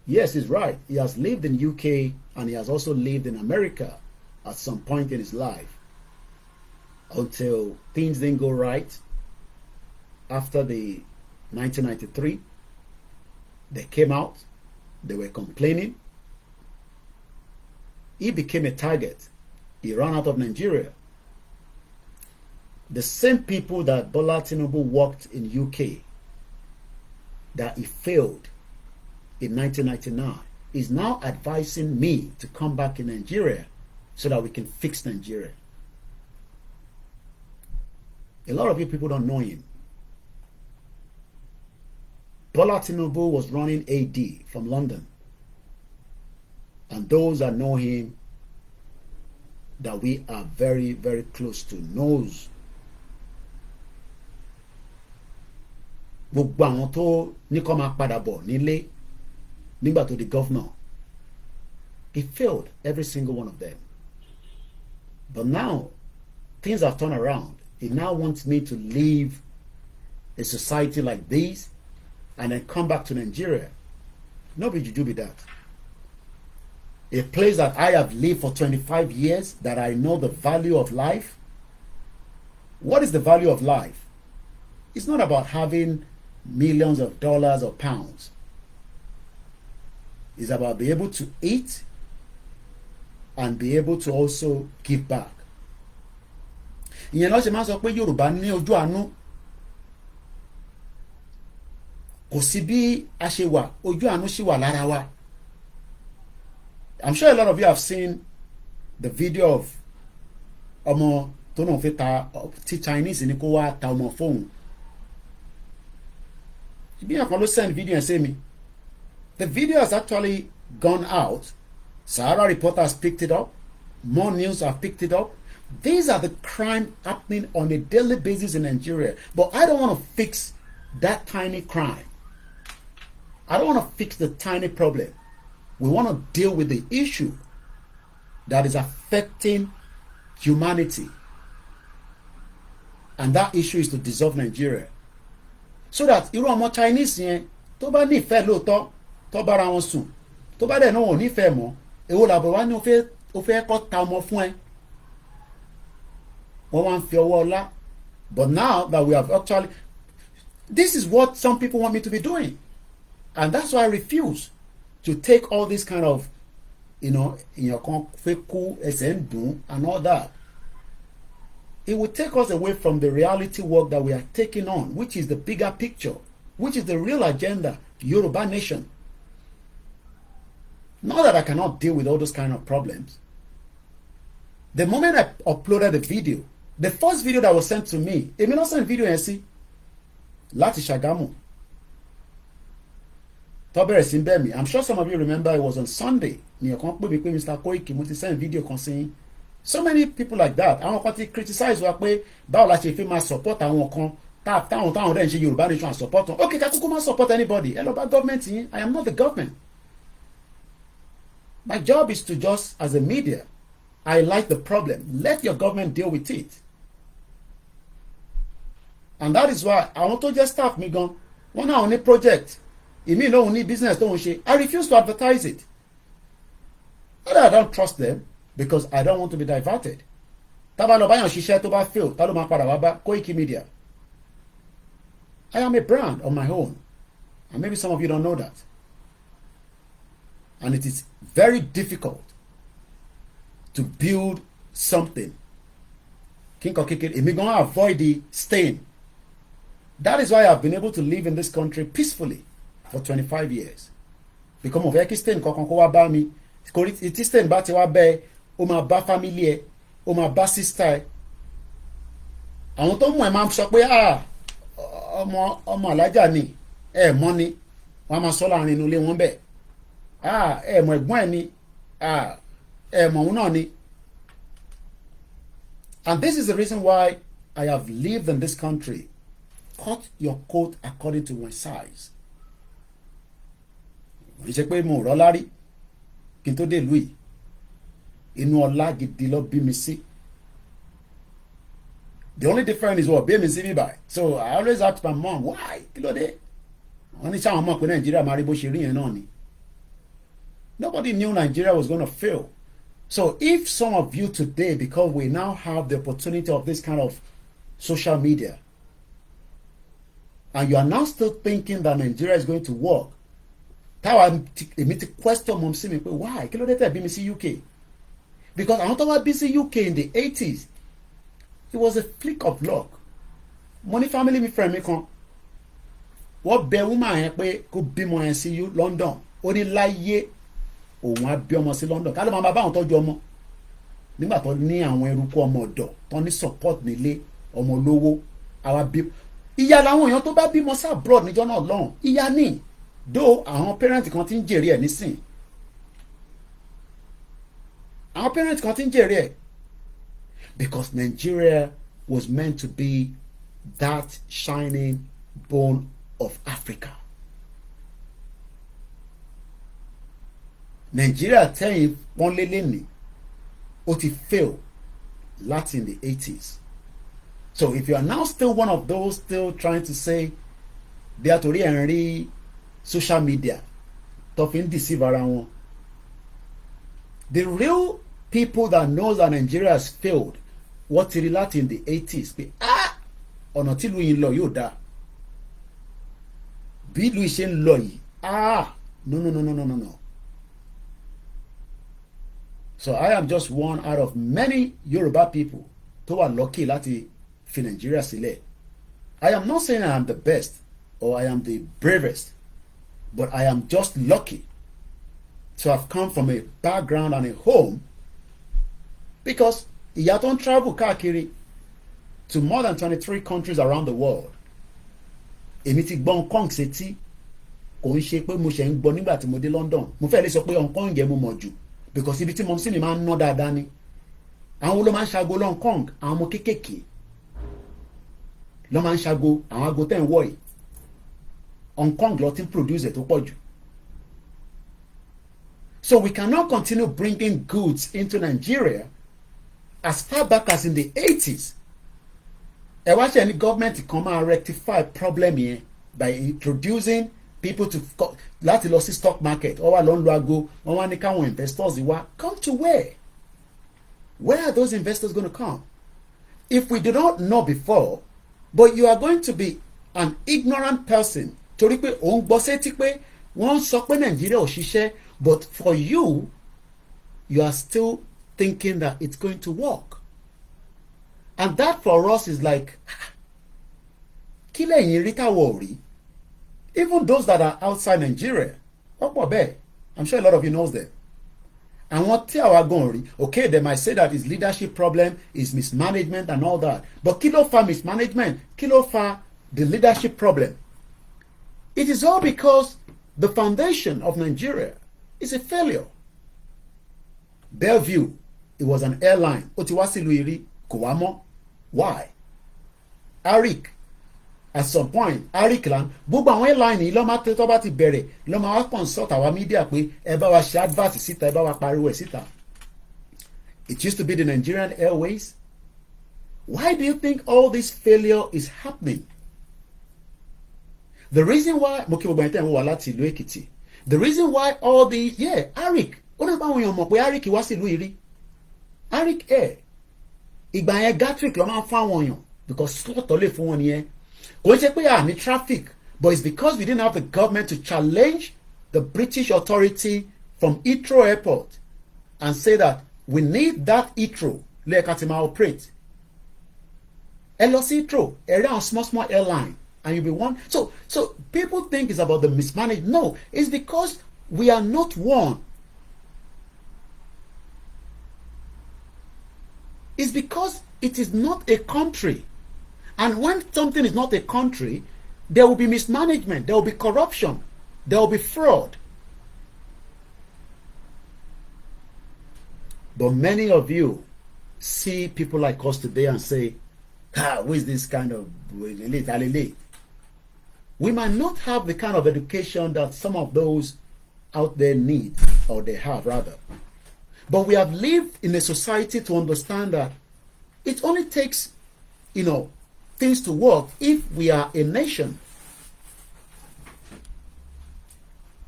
Yes, he's right. He has lived in UK and he has also lived in America at some point in his life until things didn't go right after the 1993. They came out. They were complaining. He became a target. He ran out of Nigeria. The same people that Bola Tinubu worked in UK, that he failed in 1999, is now advising me to come back in Nigeria so that we can fix Nigeria. A lot of you people don't know him. Bola Tinubu was running AD from London. And those that know him, that we are very, very close to, knows. Gbogbo àwọn tó ní kó máa padà bọ̀ nílé nígbà tó di governor, he failed every single one of them. But now things have turned around. He now wants me to leave a society like this and then come back to Nigeria. Nobody do be that. A place that I have lived for 25 years, that I know the value of life. What is the value of life? It's not about having millions of dollars or pounds. It's about being able to eat and be able to also give back. Ìyẹn ló ṣe máa sọ pé Yorùbá ní ojú àánú. Kò sí bí a ṣe wà, ojú àánú ṣì wà lára wa. I'm sure a lot of you have seen the video of ọmọ tó náà fi ta tí Chinese ní kó wá ta ọmọ fóun. Bí ẹ̀kan ló send video and say me. The video has actually gone out. Sahara Reporters picked it up. More news have picked it up. These are the crime happening on a daily basis in Nigeria. But I don't want to fix that tiny crime. I don't want to fix the tiny problem. We want to deal with the issue that is affecting humanity. And that issue is to dissolve Nigeria. So that irú ọmọ Chinese yẹn tó bá nífẹ̀ẹ́ lóòótọ́ tó bára wọn sùn tó bá dẹ̀ náà wọn ò nífẹ̀ẹ́ mọ́ èwo làbọ̀ wá ní o fẹ́ kọ́ ta ọmọ fún ẹ wọ́n wá ń fi ọwọ́ ọlá. But now that we have actually, this is what some people want me to be doing, and that's why I refuse to take all this kind of, you know, ìyàn kan fẹ́ kú ẹsẹ̀ ń dùn and all that. it will take us away from the reality work that we are taking on, which is the bigger picture, which is the real agenda, Yoruba nation. Not that I cannot deal with all those kind of problems. The moment I uploaded the video, the first video that was sent to me, èmi ló send video yẹn sí láti Ṣàgámù. Tó bẹ̀rẹ̀ sí bẹ̀ mí. I'm sure some of you remember it was on Sunday. Ní ẹ̀kan pè mí pé Mr. Koiki mo ti send video kan sí. So many people like that. Àwọn kan ti criticize wa pé báwo la ṣe fi máa support àwọn kan táwọn dẹ̀ ń ṣe Yorùbá nation and support wọn. Okay, ká kúkú máa support anybody. Ẹ lọ bá government yín. I am not the government. My job is to just, as a media, highlight the problem. Let your government deal with it. And that is why àwọn tó jẹ́ staff mi gan, wọ́n náà ní project. Ìmí náà ní business tó ń ṣe. I refuse to advertise it. Not that I don't trust them, because I don't want to be diverted. Tábà lọ báyọ̀ ṣiṣẹ́ tó bá fail, tá ló máa padà wá bá Koiki Media. I am a brand on my own. And maybe some of you don't know that. And it is very difficult to build something. Èmi gan avoid the stain. That is why I've been able to live in this country peacefully for 25 years. Because mo fẹ́ kí stain kankan kó wá bá mi. Tí stain bá ti wá bẹ́ẹ̀, ó máa bá family ẹ̀, ó máa bá sister ẹ̀. Àwọn tó mú ẹ̀ máa sọ pé ọmọ alájà ni ẹ̀ mọ́ ni wọ́n á máa sọ láàrin inú ilé wọn bẹ́ẹ̀. Ẹ̀ mọ̀ ẹ̀gbọ́n ẹ̀ ni ẹ̀ mọ̀ òun náà ni. And this is the reason why I have lived in this country. Cut your coat according to my size. Ìṣe pé mo rọ́ lárí kí n tó dé ìlú yìí. Inú ọlá gidi ló bí mi sí. The only difference is what bí mi sí bí báyìí. So I always ask my mom, why? Kí ló dé? Wọ́n ní sáwọn mọ̀ pé Nàìjíríà máa rí bó ṣe rí yẹn náà ni. Nobody knew Nigeria was going to fail. So if some of you today, because we now have the opportunity of this kind of social media, and you are now still thinking that Nigeria is going to work, èmi ti question mom sí mi pé why? Kí ló dé tẹ́ bí mi sí UK? Because àwọn tó wá bí sí UK in the 80s, it was a flick of luck. Money family mi friend mi kan, wọ́n bẹ woman yẹn pé kó bímọ yẹn sí London. Ó ní láyé òun á bí ọmọ sí London. Ká ló máa bá àwọn tọ́jú ọmọ. Nígbà tó ní àwọn eruku ọmọ ọ̀dọ̀ tó ní support nílé ọmọ olówó àwa bí. Ìyá làwọn èèyàn tó bá bímọ sí abroad níjọ́ náà lọ́hùn. Ìyá ní. Though àwọn parent kan ti ń jèrè ẹ̀ nísìn. Àwọn parent kan ti ń jèrè ẹ̀. Because Nigeria was meant to be that shining bone of Africa. Nigeria tẹ́yìn pọ́nlélé ní ó ti fail láti in the 80s. So if you are now still one of those still trying to say bí a torí ẹ̀ ń rí social media tó fi ń deceive ara wọn, the real people that knows that Nigeria has failed wọ́n ti rí láti in the 80s pé ọ̀nà tí ìlú yìí ń lọ yóò dáa, bí ìlú yìí ṣe ń lọ yìí no. So I am just one out of many Yoruba people tó wà lucky láti fi Nigeria sílẹ̀. I am not saying I am the best or I am the bravest, but I am just lucky to have come from a background and a home, because ìyá tó ń travel káàkiri to more than 23 countries around the world. Èmi ti gbọ́ Hong Kong sétí, kò ń ṣe pé mo ṣe ń gbọ́ nígbà tí mo dé London. Mo fẹ́ lè sọ pé Hong Kong yẹn mo mọ̀ jù, because ibi tí mo sì ní máa ń ná dáadáa ni. Àwọn ló máa ń ṣago Hong Kong, àwọn ọmọ kéékèèké ló máa ń ṣago àwọn ago tẹ́ ń wọ̀ yìí. Hong Kong ló ti ń produce ẹ̀ tó pọ̀ jù. So we cannot continue bringing goods into Nigeria as far back as in the 80s. Ẹ wá ṣe ní government kan máa rectify problem yẹn by introducing people to láti lọ sí stock market. Ó wá lọ ń lo ago, wọ́n wá ní káwọn investors wá come to where? Where are those investors going to come? If we do not know before, but you are going to be an ignorant person torí pé òun gbọ́ sétí pé wọ́n sọ pé Nàìjíríà ò ṣiṣẹ́, but for you are still thinking that it's going to work. And that for us is like, kí lẹ̀yin rí táwọn ò rí? Even those that are outside Nigeria, I'm sure a lot of you knows them. And what àwa gan rí, okay, they might say that it's leadership problem, it's mismanagement and all that. But kí ló fa mismanagement? Kí ló fa the leadership problem? It is all because the foundation of Nigeria is a failure. Bellevue, it was an airline. Ó ti wá sílùú Ìrí, kò wá mọ́. Why? Arik, at some point, Arik land, gbogbo àwọn airline yìí ló máa tó bá ti bẹ̀rẹ̀ ló máa wá consult àwa media pé ẹ bá wa ṣe advert síta, ẹ bá wa pariwo ẹ̀ síta. It used to be the Nigerian Airways. Why do you think all this failure is happening? The reason why, the reason why all the, Arik, ó náà báwọn èèyàn mọ̀ pé Arik wá sílùú Ìrí. Arik Air, ìgbà yẹn Gatwick ló máa ń fáwọn èèyàn because slot tó lè fún wọn nìyẹn. Kò ṣe pé ní traffic, but it's because we didn't have the government to challenge the British authority from Heathrow Airport and say that we need that Heathrow lẹ́ẹ̀ka tí máa operate. Ẹ lọ sí Heathrow, ẹ rí àwọn small airline and you'll be one. So people think it's about the mismanagement. No, it's because we are not one. It's because it is not a country. And when something is not a country, there will be mismanagement, there will be corruption, there will be fraud. But many of you see people like us today and say, who is this kind of elite? We might not have the kind of education that some of those out there need, or they have rather. But we have lived in a society to understand that it only takes, things to work if we are a nation.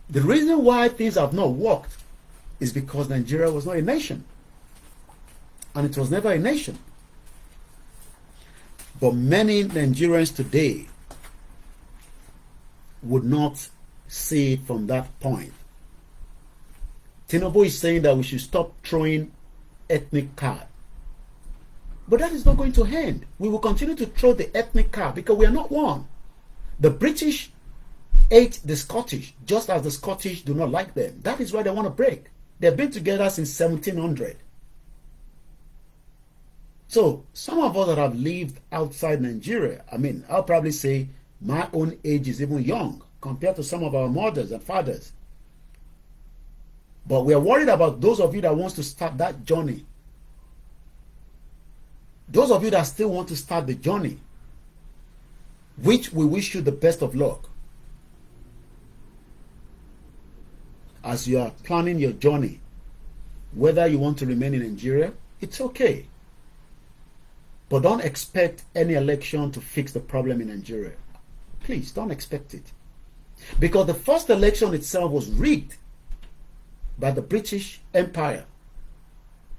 The reason why things have not worked is because Nigeria was not a nation. And it was never a nation. But many Nigerians today would not see it from that point. Tinubu is saying that we should stop throwing ethnic card. But that is not going to end. We will continue to throw the ethnic card because we are not one. The British hate the Scottish just as the Scottish do not like them. That is why they want to break. They've been together since 1700. So some of us that have lived outside Nigeria, I'll probably say my own age is even young compared to some of our mothers and fathers. But we are worried about those of you that wants to start that journey. Those of you that still want to start the journey, which we wish you the best of luck. As you are planning your journey, whether you want to remain in Nigeria, it's okay. But don't expect any election to fix the problem in Nigeria. Please, don't expect it. Because the first election itself was rigged by the British Empire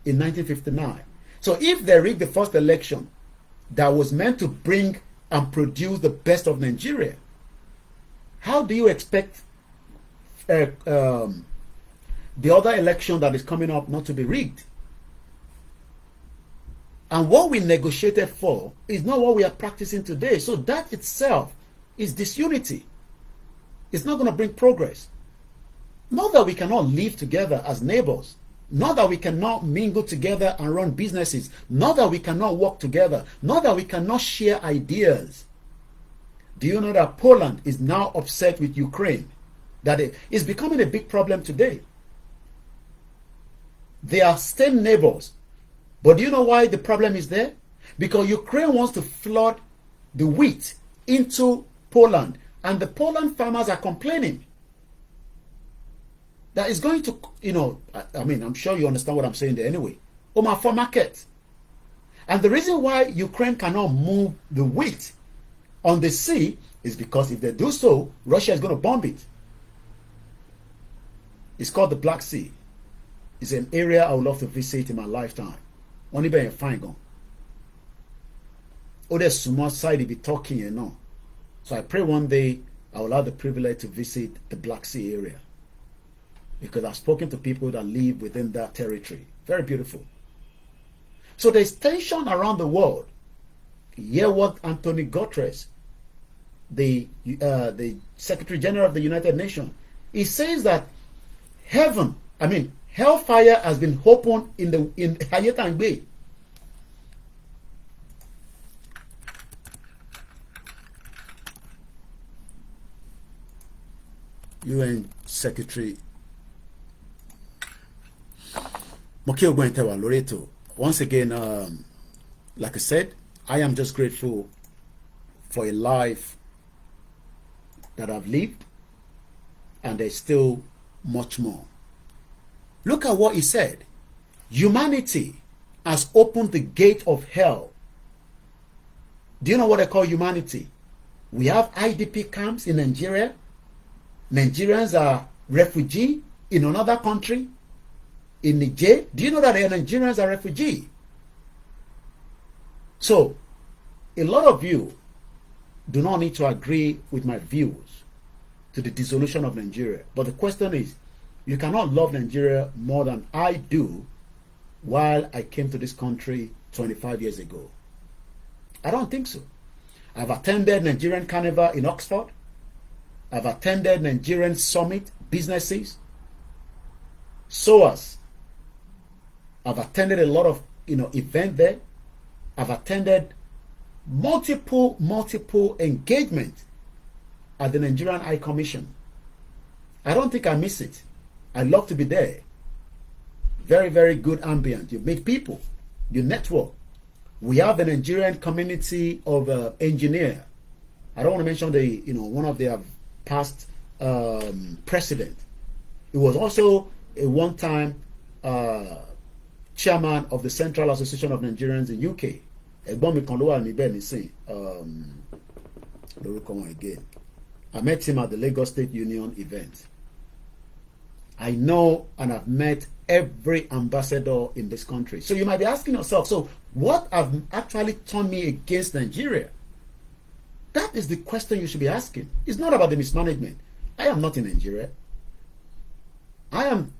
in 1959. So if they rigged the first election that was meant to bring and produce the best of Nigeria, how do you expect the other election that is coming up not to be rigged? And what we negotiated for is not what we are practicing today. So that itself is disunity. It's not going to bring progress. Not that we cannot live together as neighbors. Not that we cannot mingle together and run businesses. Not that we cannot work together. Not that we cannot share ideas. Do you know that Poland is now upset with Ukraine? That it is becoming a big problem today. They are still neighbors. But do you know why the problem is there? Because Ukraine wants to flood the wheat into Poland. And the Poland farmers are complaining. That is going to, I'm sure you understand what I'm saying there anyway. For market. And the reason why Ukraine cannot move the wheat on the sea is because if they do so, Russia is going to bomb it. It's called the Black Sea. It's an area I would love to visit in my lifetime. Only by a fine gone. Oh, there's so much side to be talking, So I pray one day I will have the privilege to visit the Black Sea area. Because I've spoken to people that live within that territory. Very beautiful. So there's tension around the world hear what Anthony Guterres, the Secretary General of the United Nations, he says that hellfire has been opened in Hayatan Bay. UN Secretary Mokio Gwentewa Loreto. Once again, like I said, I am just grateful for a life that I've lived, and there's still much more. Look at what he said. Humanity has opened the gate of hell. Do you know what I call humanity? We have IDP camps in Nigeria. Nigerians are refugees in another country, in Niger. Do you know that Nigerians are refugees? So, a lot of you do not need to agree with my views to the dissolution of Nigeria. But the question is, you cannot love Nigeria more than I do while I came to this country 25 years ago. I don't think so. I've attended Nigerian Carnival in Oxford. I've attended Nigerian Summit businesses, SOAS. I've attended a lot of events there. I've attended multiple engagements at the Nigerian High Commission. I don't think I miss it. I love to be there. Very, very good ambient. You meet people, you network. We have a Nigerian community of engineers. I don't want to mention one of their past president. He was also a one-time chairman of the Central Association of Nigerians in UK. Again. I met him at the Lagos State Union event. I know and I've met every ambassador in this country. So you might be asking yourself, so what have actually turned me against Nigeria? That is the question you should be asking. It's not about the mismanagement. I am not in Nigeria. I am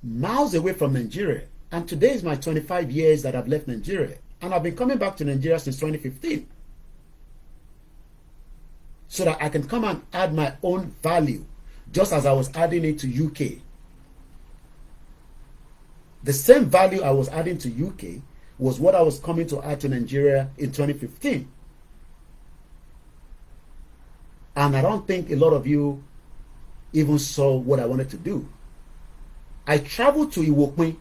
miles away from Nigeria. And today is my 25 years that I've left Nigeria. And I've been coming back to Nigeria since 2015. So that I can come and add my own value, just as I was adding it to UK. The same value I was adding to UK was what I was coming to add to Nigeria in 2015. And I don't think a lot of you even saw what I wanted to do. I traveled to Iwokpin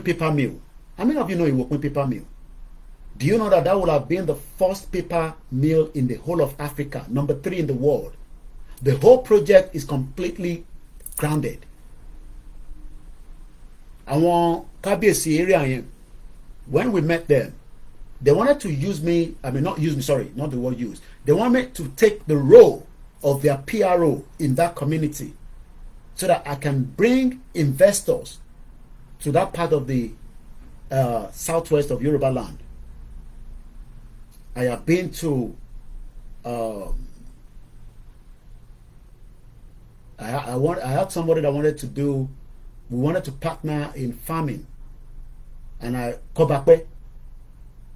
paper mill. How many of you know Iwokpin paper mill? Do you know that would have been the first paper mill in the whole of Africa, number 3 in the world? The whole project is completely grounded. Àwọn Kábíyèsí area, when we met them, they wanted to use me, not the word use. They wanted me to take the role of their PRO in that community so that I can bring investors to that part of the southwest of Yoruba land. I have been to I had somebody that we wanted to partner in farming, and I come back.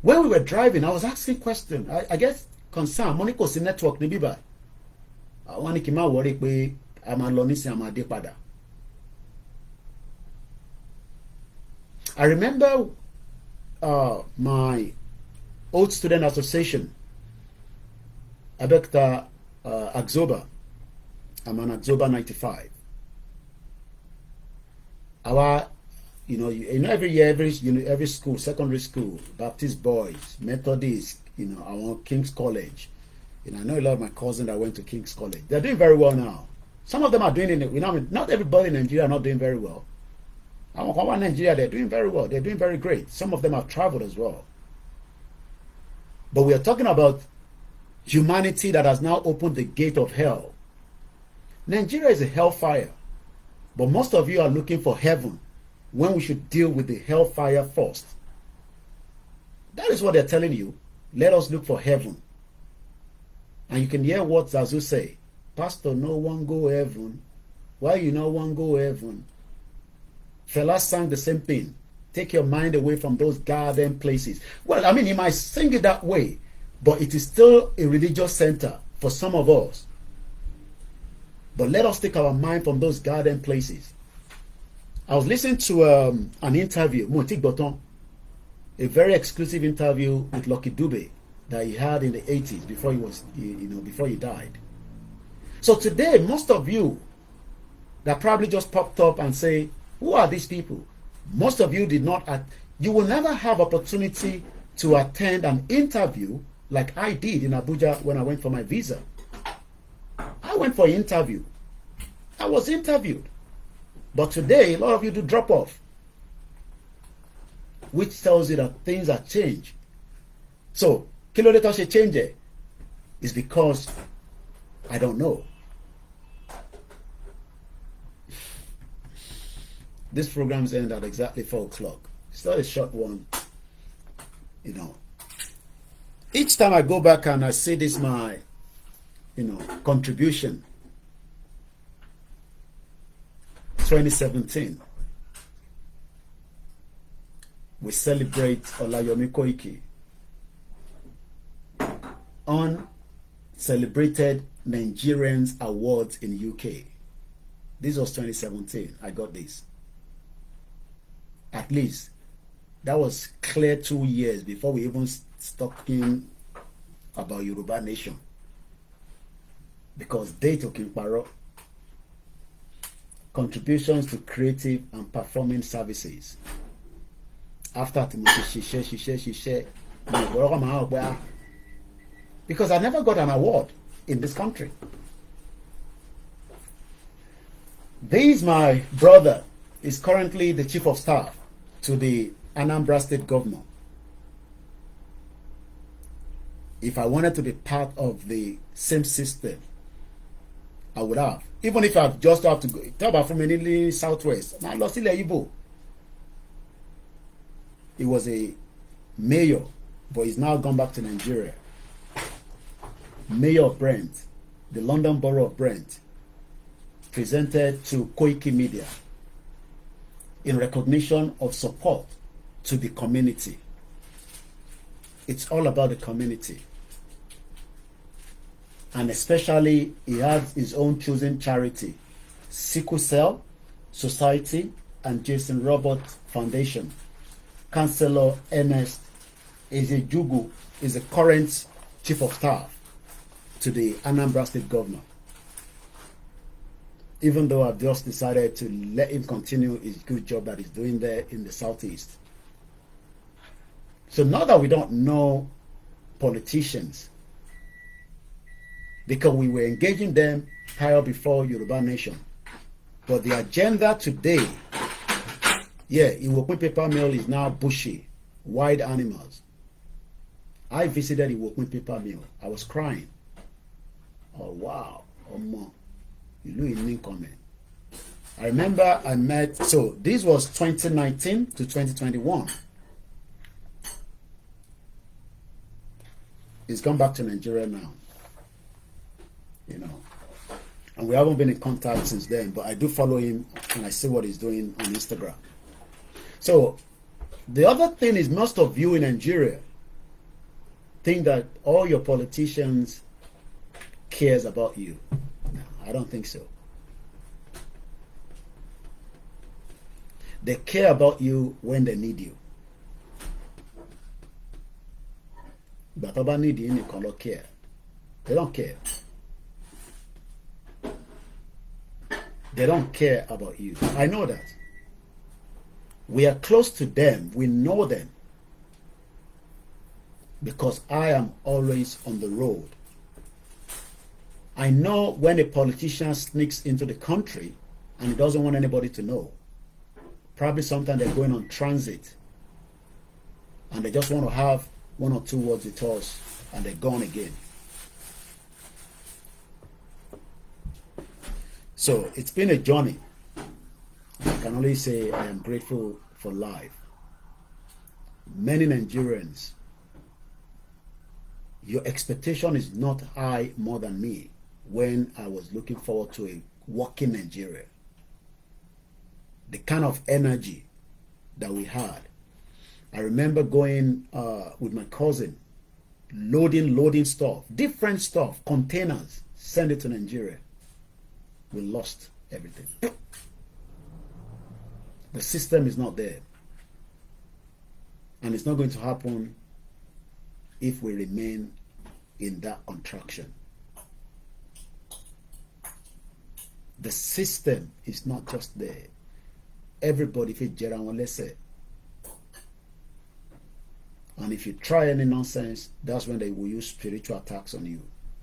When we were driving, I was asking questions. I guess concern Monica si network ni biba. I want to ma worry pé a máa lọ nísìn a máa dé padà. I remember my old student association, Abekta Axoba. I'm an Axoba 95. Every year, every school, secondary school, Baptist boys, Methodist, I want King's College. I know a lot of my cousins that went to King's College. They're doing very well now. Some of them are doing it. Not everybody in Nigeria are not doing very well. I want Nigeria, they're doing very well. They're doing very great. Some of them have traveled as well. But we are talking about humanity that has now opened the gate of hell. Nigeria is a hellfire. But most of you are looking for heaven when we should deal with the hellfire first. That is what they're telling you. Let us look for heaven. And you can hear what Zazu say. Pastor, no one go heaven. Why you no one go heaven? Fela sang the same thing. Take your mind away from those garden places. Well, I mean, he might sing it that way, but it is still a religious center for some of us. But let us take our mind from those garden places. I was listening to an interview, Motik Boton, a very exclusive interview with Lucky Dube that he had in the 80s before before he died. So today, most of you that probably just popped up and say, who are these people? Most of you did not, you will never have opportunity to attend an interview like I did in Abuja when I went for my visa. I went for an interview. I was interviewed. But today, a lot of you do drop off, which tells you that things have changed. So, kilo later she change it is because I don't know. This program's end at exactly 4 o'clock. It's not a short one, you know. Each time I go back and I see this my, contribution. 2017, we celebrate Olayomi Koiki, celebrated Nigerians Awards in UK. This was 2017. I got this. At least that was clear 2 years before we even talking about Yoruba Nation, because they took in Paro. Contributions to creative and performing services. After she because I never got an award in this country. This my brother is currently the chief of staff to the Anambra State governor. If I wanted to be part of the same system, I would have. Even if I just have to go, talk about from any southwest. Now, lost Igbo. He was a mayor, but he's now gone back to Nigeria. Mayor of Brent, the London Borough of Brent, presented to Koiki Media in recognition of support to the community. It's all about the community. And especially, he has his own chosen charity, Sickle Cell Society and Jason Robert Foundation. Councillor Ernest Ezejugu is the current chief of staff to the Anambra State governor. Even though I've just decided to let him continue his good job that he's doing there in the southeast. So now that we don't know politicians, because we were engaging them prior before Yoruba Nation. But the agenda today, Iwokun paper mill is now bushy, wild animals. I visited Iwokun paper mill. I was crying. Oh, wow. You look in incoming. I remember I met, so this was 2019 to 2021. He's gone back to Nigeria now. And we haven't been in contact since then, but I do follow him and I see what he's doing on Instagram. So the other thing is, most of you in Nigeria think that all your politicians cares about you. No, I don't think so. They care about you when they need you. But about need you, they care. They don't care. They don't care about you. I know that. We are close to them. We know them. Because I am always on the road. I know when a politician sneaks into the country and he doesn't want anybody to know. Probably sometimes they're going on transit and they just want to have 1 or 2 words with us and they're gone again. So it's been a journey. I can only say I am grateful for life. Many Nigerians, your expectation is not high more than me when I was looking forward to a working Nigeria. The kind of energy that we had I remember going with my cousin, loading stuff, different stuff, containers, send it to Nigeria. We lost everything. The system is not there. And it's not going to happen if we remain in that contraction. The system is not just there. Everybody fit jera won lese. And if you try any nonsense, that's when they will use spiritual attacks on you.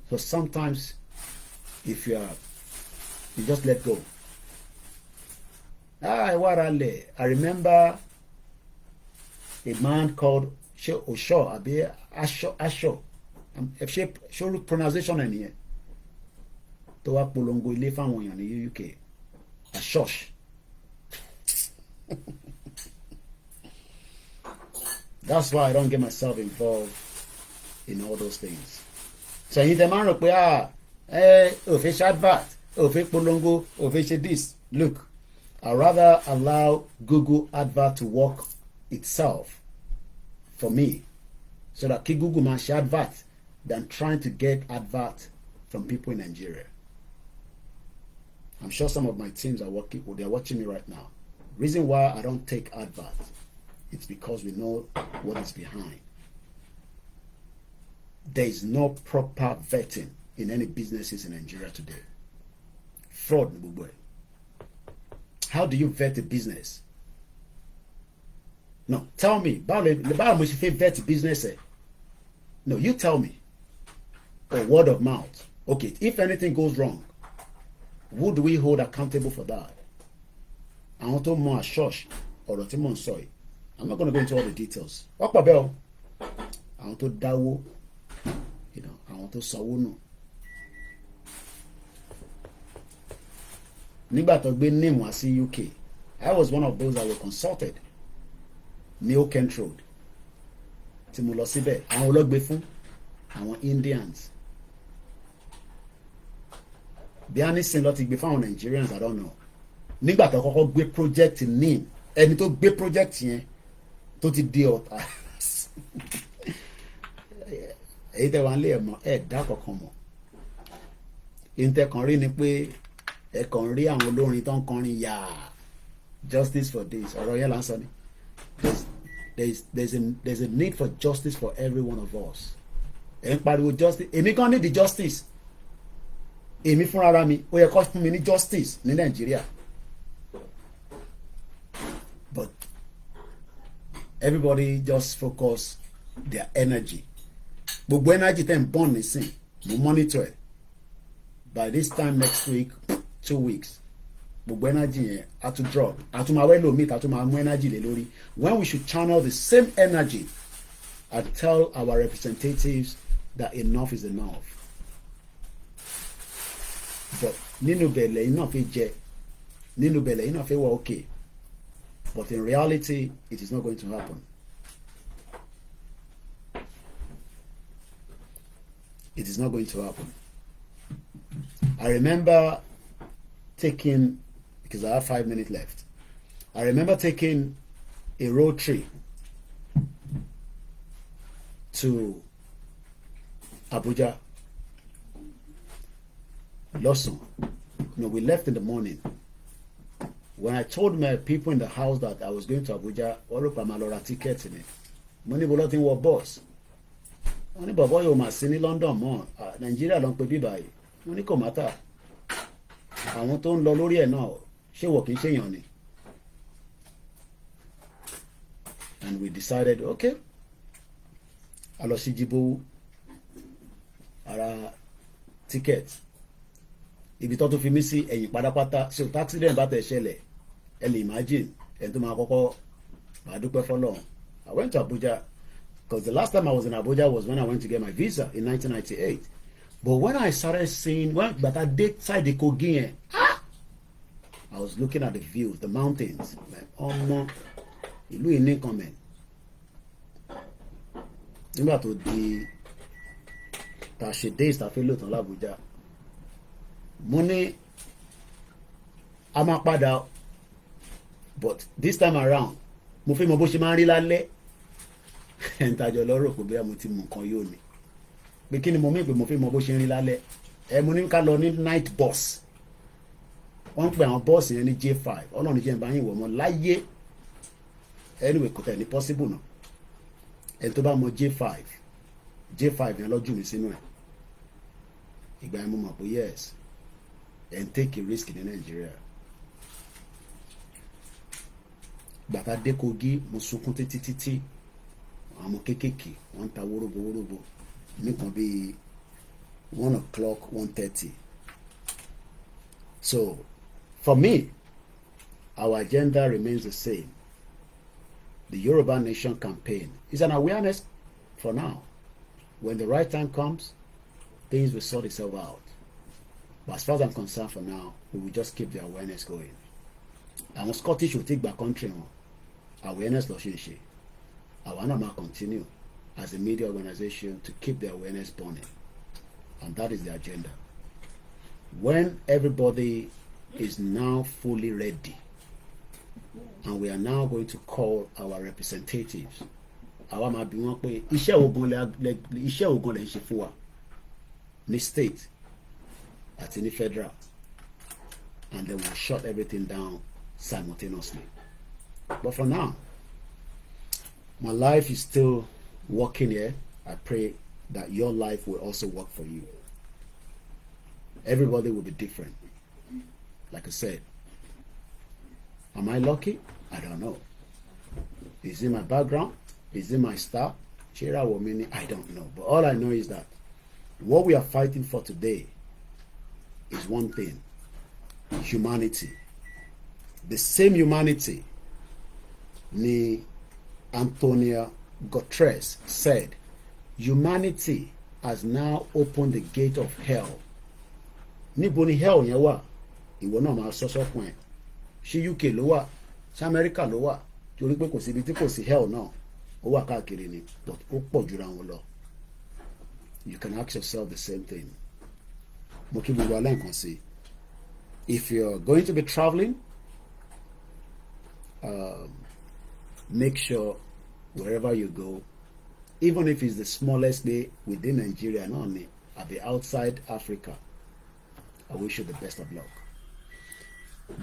So sometimes, if you just let go. I remember a man called Osho, Asho. If she look pronunciation in here. To wá polongo ilé fáwọn èèyàn ní UK. Ashosh. That's why I don't get myself involved in all those things. So you demand rò pé òfin advert, òfin polongo, òfin this. Look, I'd rather allow Google advert to work itself for me, so that Google man share advert than trying to get advert from people in Nigeria. I'm sure some of my teams are working, or they're watching me right now. Reason why I don't take advert, it's because we know what is behind. There is no proper vetting in any businesses in Nigeria today. Fraud. How do you vet a business? No, tell me. Báwo mo ṣe fẹ́ vet business ẹ? No, you tell me. Or word of mouth. Okay, if anything goes wrong, who do we hold accountable for that? Àwọn tó mọ àṣọ́ọ̀ṣì ọ̀rọ̀ tí mò ń sọ yìí. I'm not going to go into all the details. Wọ́n pọ̀ bẹ́ẹ̀ o. Àwọn tó dáwó, àwọn tó sanwó nù. Nígbà tó gbé name wá sí UK, I was one of those that were consulted. Ní Oak Kent Road. Tí mo lọ síbẹ̀, àwọn olóògbé fún àwọn Indians. Bí a ní sin lọ ti gbé fáwọn Nigerians, I don't know. Nígbà tó kọ́kọ́ gbé project name, ẹni tó gbé project yẹn tó ti di ọ̀tá. Èyí tẹ́ wá ń lé ẹ̀mọ́ ẹ̀dá kankan mọ̀. Ìǹtẹ̀ kan rí ni pé ẹ̀kan rí àwọn olórin tó ń kọrin yà justice for this. Ọ̀rọ̀ yẹn là ń sọ ni. There's a need for justice for every one of us. Ẹ̀ ń pariwo justice. Èmi kan need the justice. Èmi fúnra mi ó yẹ kó fún mi ní justice ní Nàìjíríà. But everybody just focus their energy. Gbogbo energy tẹ́ ń burn nísìn, mo monitor it. By this time next week, 2 weeks, gbogbo energy yẹn á tún drop. Àtúmọ̀wé lòmíì àtúmọ̀ mú energy lé lórí. When we should channel the same energy and tell our representatives that enough is enough. But nínú bẹ̀lẹ̀ iná fi jẹ, nínú bẹ̀lẹ̀ iná fi wà okay. But in reality, it is not going to happen. It is not going to happen. I remember taking, because I have 5 minutes left, I remember taking a road trip to Abuja. Lawson. We left in the morning. When I told my people in the house that I was going to Abuja, Oropa Malora ticket in it. Money bulletin were boss. Money bàbá yóò máa sí ní London mọ́. Nigeria ló ń pe bíbá yìí. Money kò mátà. Àwọn tó ń lọ lórí ẹ̀ náà ṣé wọ́n kì í ṣèyàn ni. And we decided, okay, a lọ sí Jíbówú ara ticket. Ibi tó tún fi mí sí ẹ̀yìn pátápátá, so accident bá tẹ̀ ṣẹlẹ̀ ẹ lè imagine ẹni tó máa kọ́kọ́ máa dúpẹ́ fọ́lọ́run. I went to Abuja because the last time I was in Abuja was when I went to get my visa in 1998. But when I started seeing, but I did side the Kogi yẹn, I was looking at the views, the mountains. Like, ọmọ ìlú yìí ní comment. Nígbà tó di ta ṣe days ta fi lò tán l'Abuja. Mo ní a máa padà, but this time around mo fẹ́ mọ bó ṣe máa ń rí lálẹ́ ẹ̀ńtàjọ lọ́rọ̀ kò bí mo ti mú nǹkan yóò ní pé kí ni mo mí pé mo fi mọ bó ṣe ń rí lálẹ́ mo ní ká lọ ní night bus wọ́n ń pè àwọn bọ́ọ̀sì yẹn ní J5 ọlọ́run jẹ́ ìbáyìí wọ̀ mọ́ láyé anyway kò tẹ̀ ní possible náà ẹni tó bá mọ J5 yẹn lọ́jú mi sínú ẹ̀ ìgbà yẹn mo mọ̀ pé yes ẹ̀ ń take a risk ní Nàìjíríà gbàtà dé Kogi mo sunkún títí àwọn ọmọ kéékèèké wọ́n ń ta wóróbo nìkan bíi 1:00 1:30 so for me our agenda remains the same. The Yoruba Nation campaign is an awareness for now. When the right time comes, things will sort itself out. But as far as I'm concerned for now, we will just keep the awareness going. Àwọn Scottish will take back country wọn. Awareness lọ ṣe ń ṣe. Àwa náà máa continue as a media organization to keep the awareness burning. And that is the agenda. When everybody is now fully ready, and we are now going to call our representatives, àwa máa bi wọ́n pé iṣẹ́ ògùn lẹ ń ṣe fún wa ní state àti ní federal, and then we'll shut everything down simultaneously. But for now, my life is still working here. I pray that your life will also work for you. Everybody will be different. Like I said, am I lucky? I don't know. Is it my background? Is it my star? Chira Womini? I don't know. But all I know is that what we are fighting for today is one thing: humanity. The same humanity ni Antonio Guterres said, humanity has now opened the gate of hell. Níbo ni hell yẹn wà? Ìwọ náà máa sọ sọ́kùn ẹ̀. Ṣé UK ló wà? Ṣé America ló wà? Torí pé kò síbi tí kò sí hell náà. Ó wà káàkiri ni, but ó pọ̀ jura wọn lọ. You can ask yourself the same thing. Mo kí gbogbo alẹ́ nǹkan sí. If you're going to be traveling, make sure wherever you go, even if it's the smallest day within Nigeria, not only at the outside Africa, I wish you the best of luck.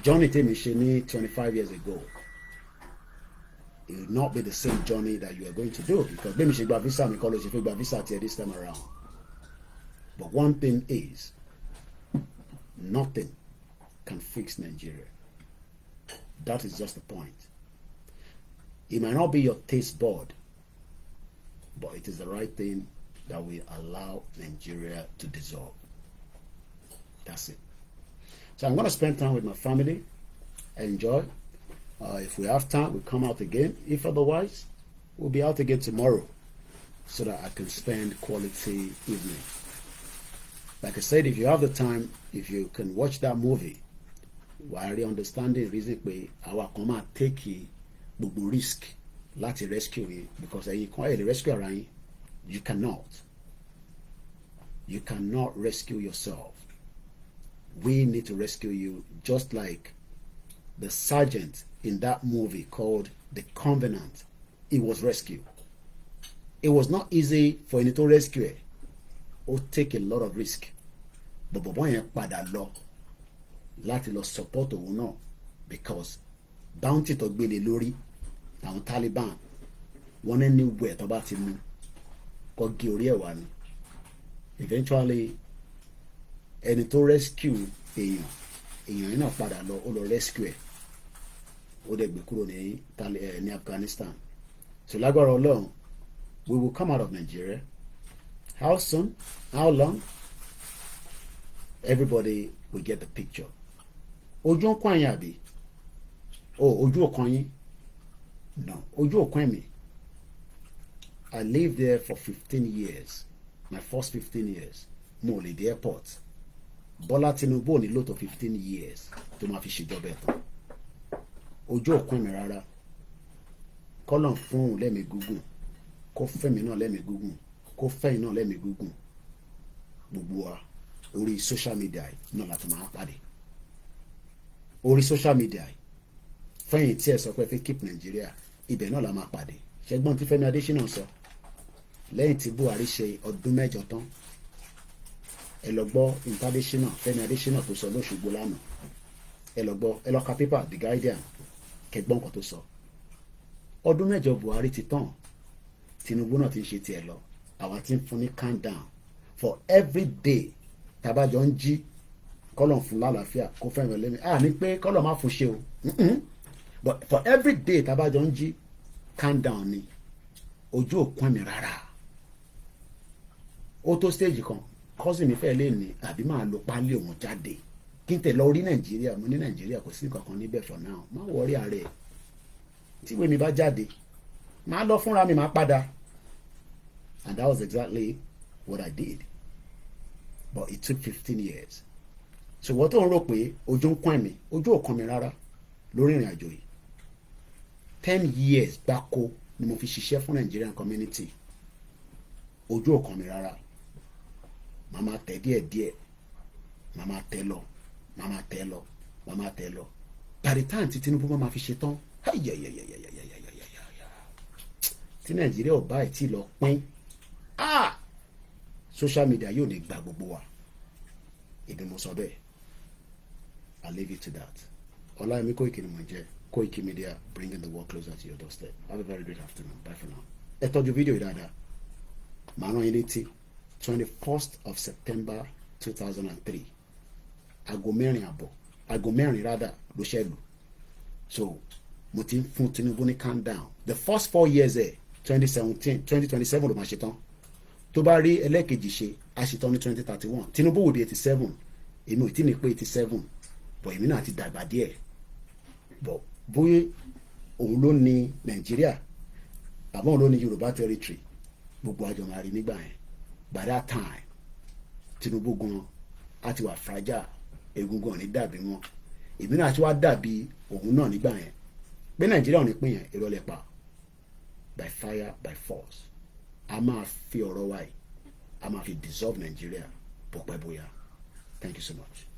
Journey tèmi ṣe ní 25 years ago, it will not be the same journey that you are going to do, because bẹ́ẹ̀ mi ṣe gba visa mi kọ́ ló ṣe fi gba visa tiẹ̀ this time around. But one thing is, nothing can fix Nigeria. That is just the point. It might not be your taste bud, but it is the right thing that will allow Nigeria to dissolve. That's it. So I'm going to spend time with my family, enjoy. If we have time, we'll come out again. If otherwise, we'll be out again tomorrow so that I can spend quality evening. Like I said, if you have the time, if you can watch that movie, while really understanding reason pé àwa kan máa take gbogbo risk láti rescue yín, because ẹ̀yin kan ẹ̀ lè rescue ara yín. You cannot. You cannot rescue yourself. We need to rescue you, just like the sergeant in that movie called The Covenant. He was rescued. It was not easy for ẹni tó rescue ẹ̀. Ó take a lot of risk. But bọ̀bọ̀ yẹn padà lọ láti lọ support òun náà, because bounty tó gbélé lórí àwọn Taliban wọ́n ní anywhere tó bá ti mú kó gé orí ẹ̀ wá ni. Eventually ẹni tó rescue èèyàn yẹn náà padà lọ, ó lọ rescue ẹ̀, ó dẹ̀ gbé kúrò ní Afghanistan. So lágbára Ọlọ́run, we will come out of Nigeria. How soon? How long? Everybody will get the picture. Ojú ọkàn yín àbí? Ojú ọkàn yín? No, ojú ọkàn mi. I lived there for 15 years. My first 15 years. Mo lè dé airport. Bọ́lá Tinubu ní lò tó 15 years tó máa fi ṣèjọba ẹ̀ tán. Ojú ọkàn mi rárá. Kọ́lọ̀ fún òun lẹ́mìí gúgùn. Kó fẹ́mi náà lẹ́mìí gúgùn. Kó fẹ́yìn náà lẹ́mìí gúgùn. Gbogbo wa orí social media náà láti máa pàdé. Orí social media fẹ́yìn tí ẹ sọ pé fẹ́ keep Nigeria, ibẹ̀ náà la máa pàdé. Ṣẹ́gbọ́n tí Fẹ́mi Adésínà sọ. lẹ́yìn tí Buhari ṣe ọdún mẹ́jọ tán ẹ lọ gbọ́ Adésínà Fẹ́mi Adésínà tó sọ lóṣogbo lánàá ẹ lọ gbọ́ ẹ lọ ka pépà The Guardian kẹgbọ́n nǹkan tó sọ ọdún mẹ́jọ Buhari ti tán Tinubu náà ti ń ṣe tiẹ̀ lọ àwa ti ń fún ní calm down for every day tabajọ ń jí kọ́lọ̀ fún lálàáfíà kó fẹ́ràn lẹ́mí ní pé kọ́lọ̀ má fún ṣe o but for every day tabajọ ń jí calm down ni ojú òkun mi rárá ó tó stage kan kọ́sì mi fẹ́ lè ní àbí máa lo pálí òun jáde kí n tẹ̀ lọ rí Nàìjíríà mo ní Nàìjíríà kò sí nǹkan kan níbẹ̀ for now má wọrí ààrẹ tí ìwé mi bá jáde máa lọ fúnra mi máa padà and that was exactly what I did but it took 15 years so wọ́n tó ń rò pé ojú ń kún mi ojú ò kàn mi rárá lórí ìrìn àjò yìí 10 years gbáko ni mo fi ṣiṣẹ́ fún Nigerian community ojú ò kàn mi rárá màá máa tẹ̀ díẹ̀díẹ̀ màá máa tẹ̀ lọ màá máa tẹ̀ lọ màá máa tẹ̀ lọ by the time tí Tinubu máa fi ṣe tán tí Nàìjíríà ò bá ẹ̀ tí lọ pín social media yóò lè gba gbogbo wa èdè mo sọ bẹ́ẹ̀ I leave it to that Ọláyẹmí Kóìkì ni mo jẹ́ Koiki Media bringing the world closer to your doorstep have a very great afternoon bye for now ẹ tọ́jú fídíò yìí dáadáa màá rán yín létí 21st of September 2003 aago mẹ́rin rádà ló ṣẹlù so mo ti ń fún Tinubu ní calm down the first 4 years 2027 ló máa ṣe tán tó bá rí ẹlẹ́ẹ̀kejì ṣe a ṣe tán ní 2031 Tinubu wò di 87 èmi ò tí ní pé 87 bọ̀ èmi náà ti dàgbà díẹ̀ bọ̀ bóyá òun ló ní Nàìjíríà àbọ̀ òun ló ní Yorùbá territory gbogbo àjọ máa rí nígbà yẹn by that time Tinubu gan á ti wà fragile egungun ní dàbí wọn èmi náà ti wá dàbí òun náà nígbà yẹn pé Nàìjíríà ò ní pín yẹn irọ́ lẹ pa by fire by force a máa fi ọ̀rọ̀ wáyé a máa fi dissolve Nigeria bọ̀pẹ́ bóyá thank you so much.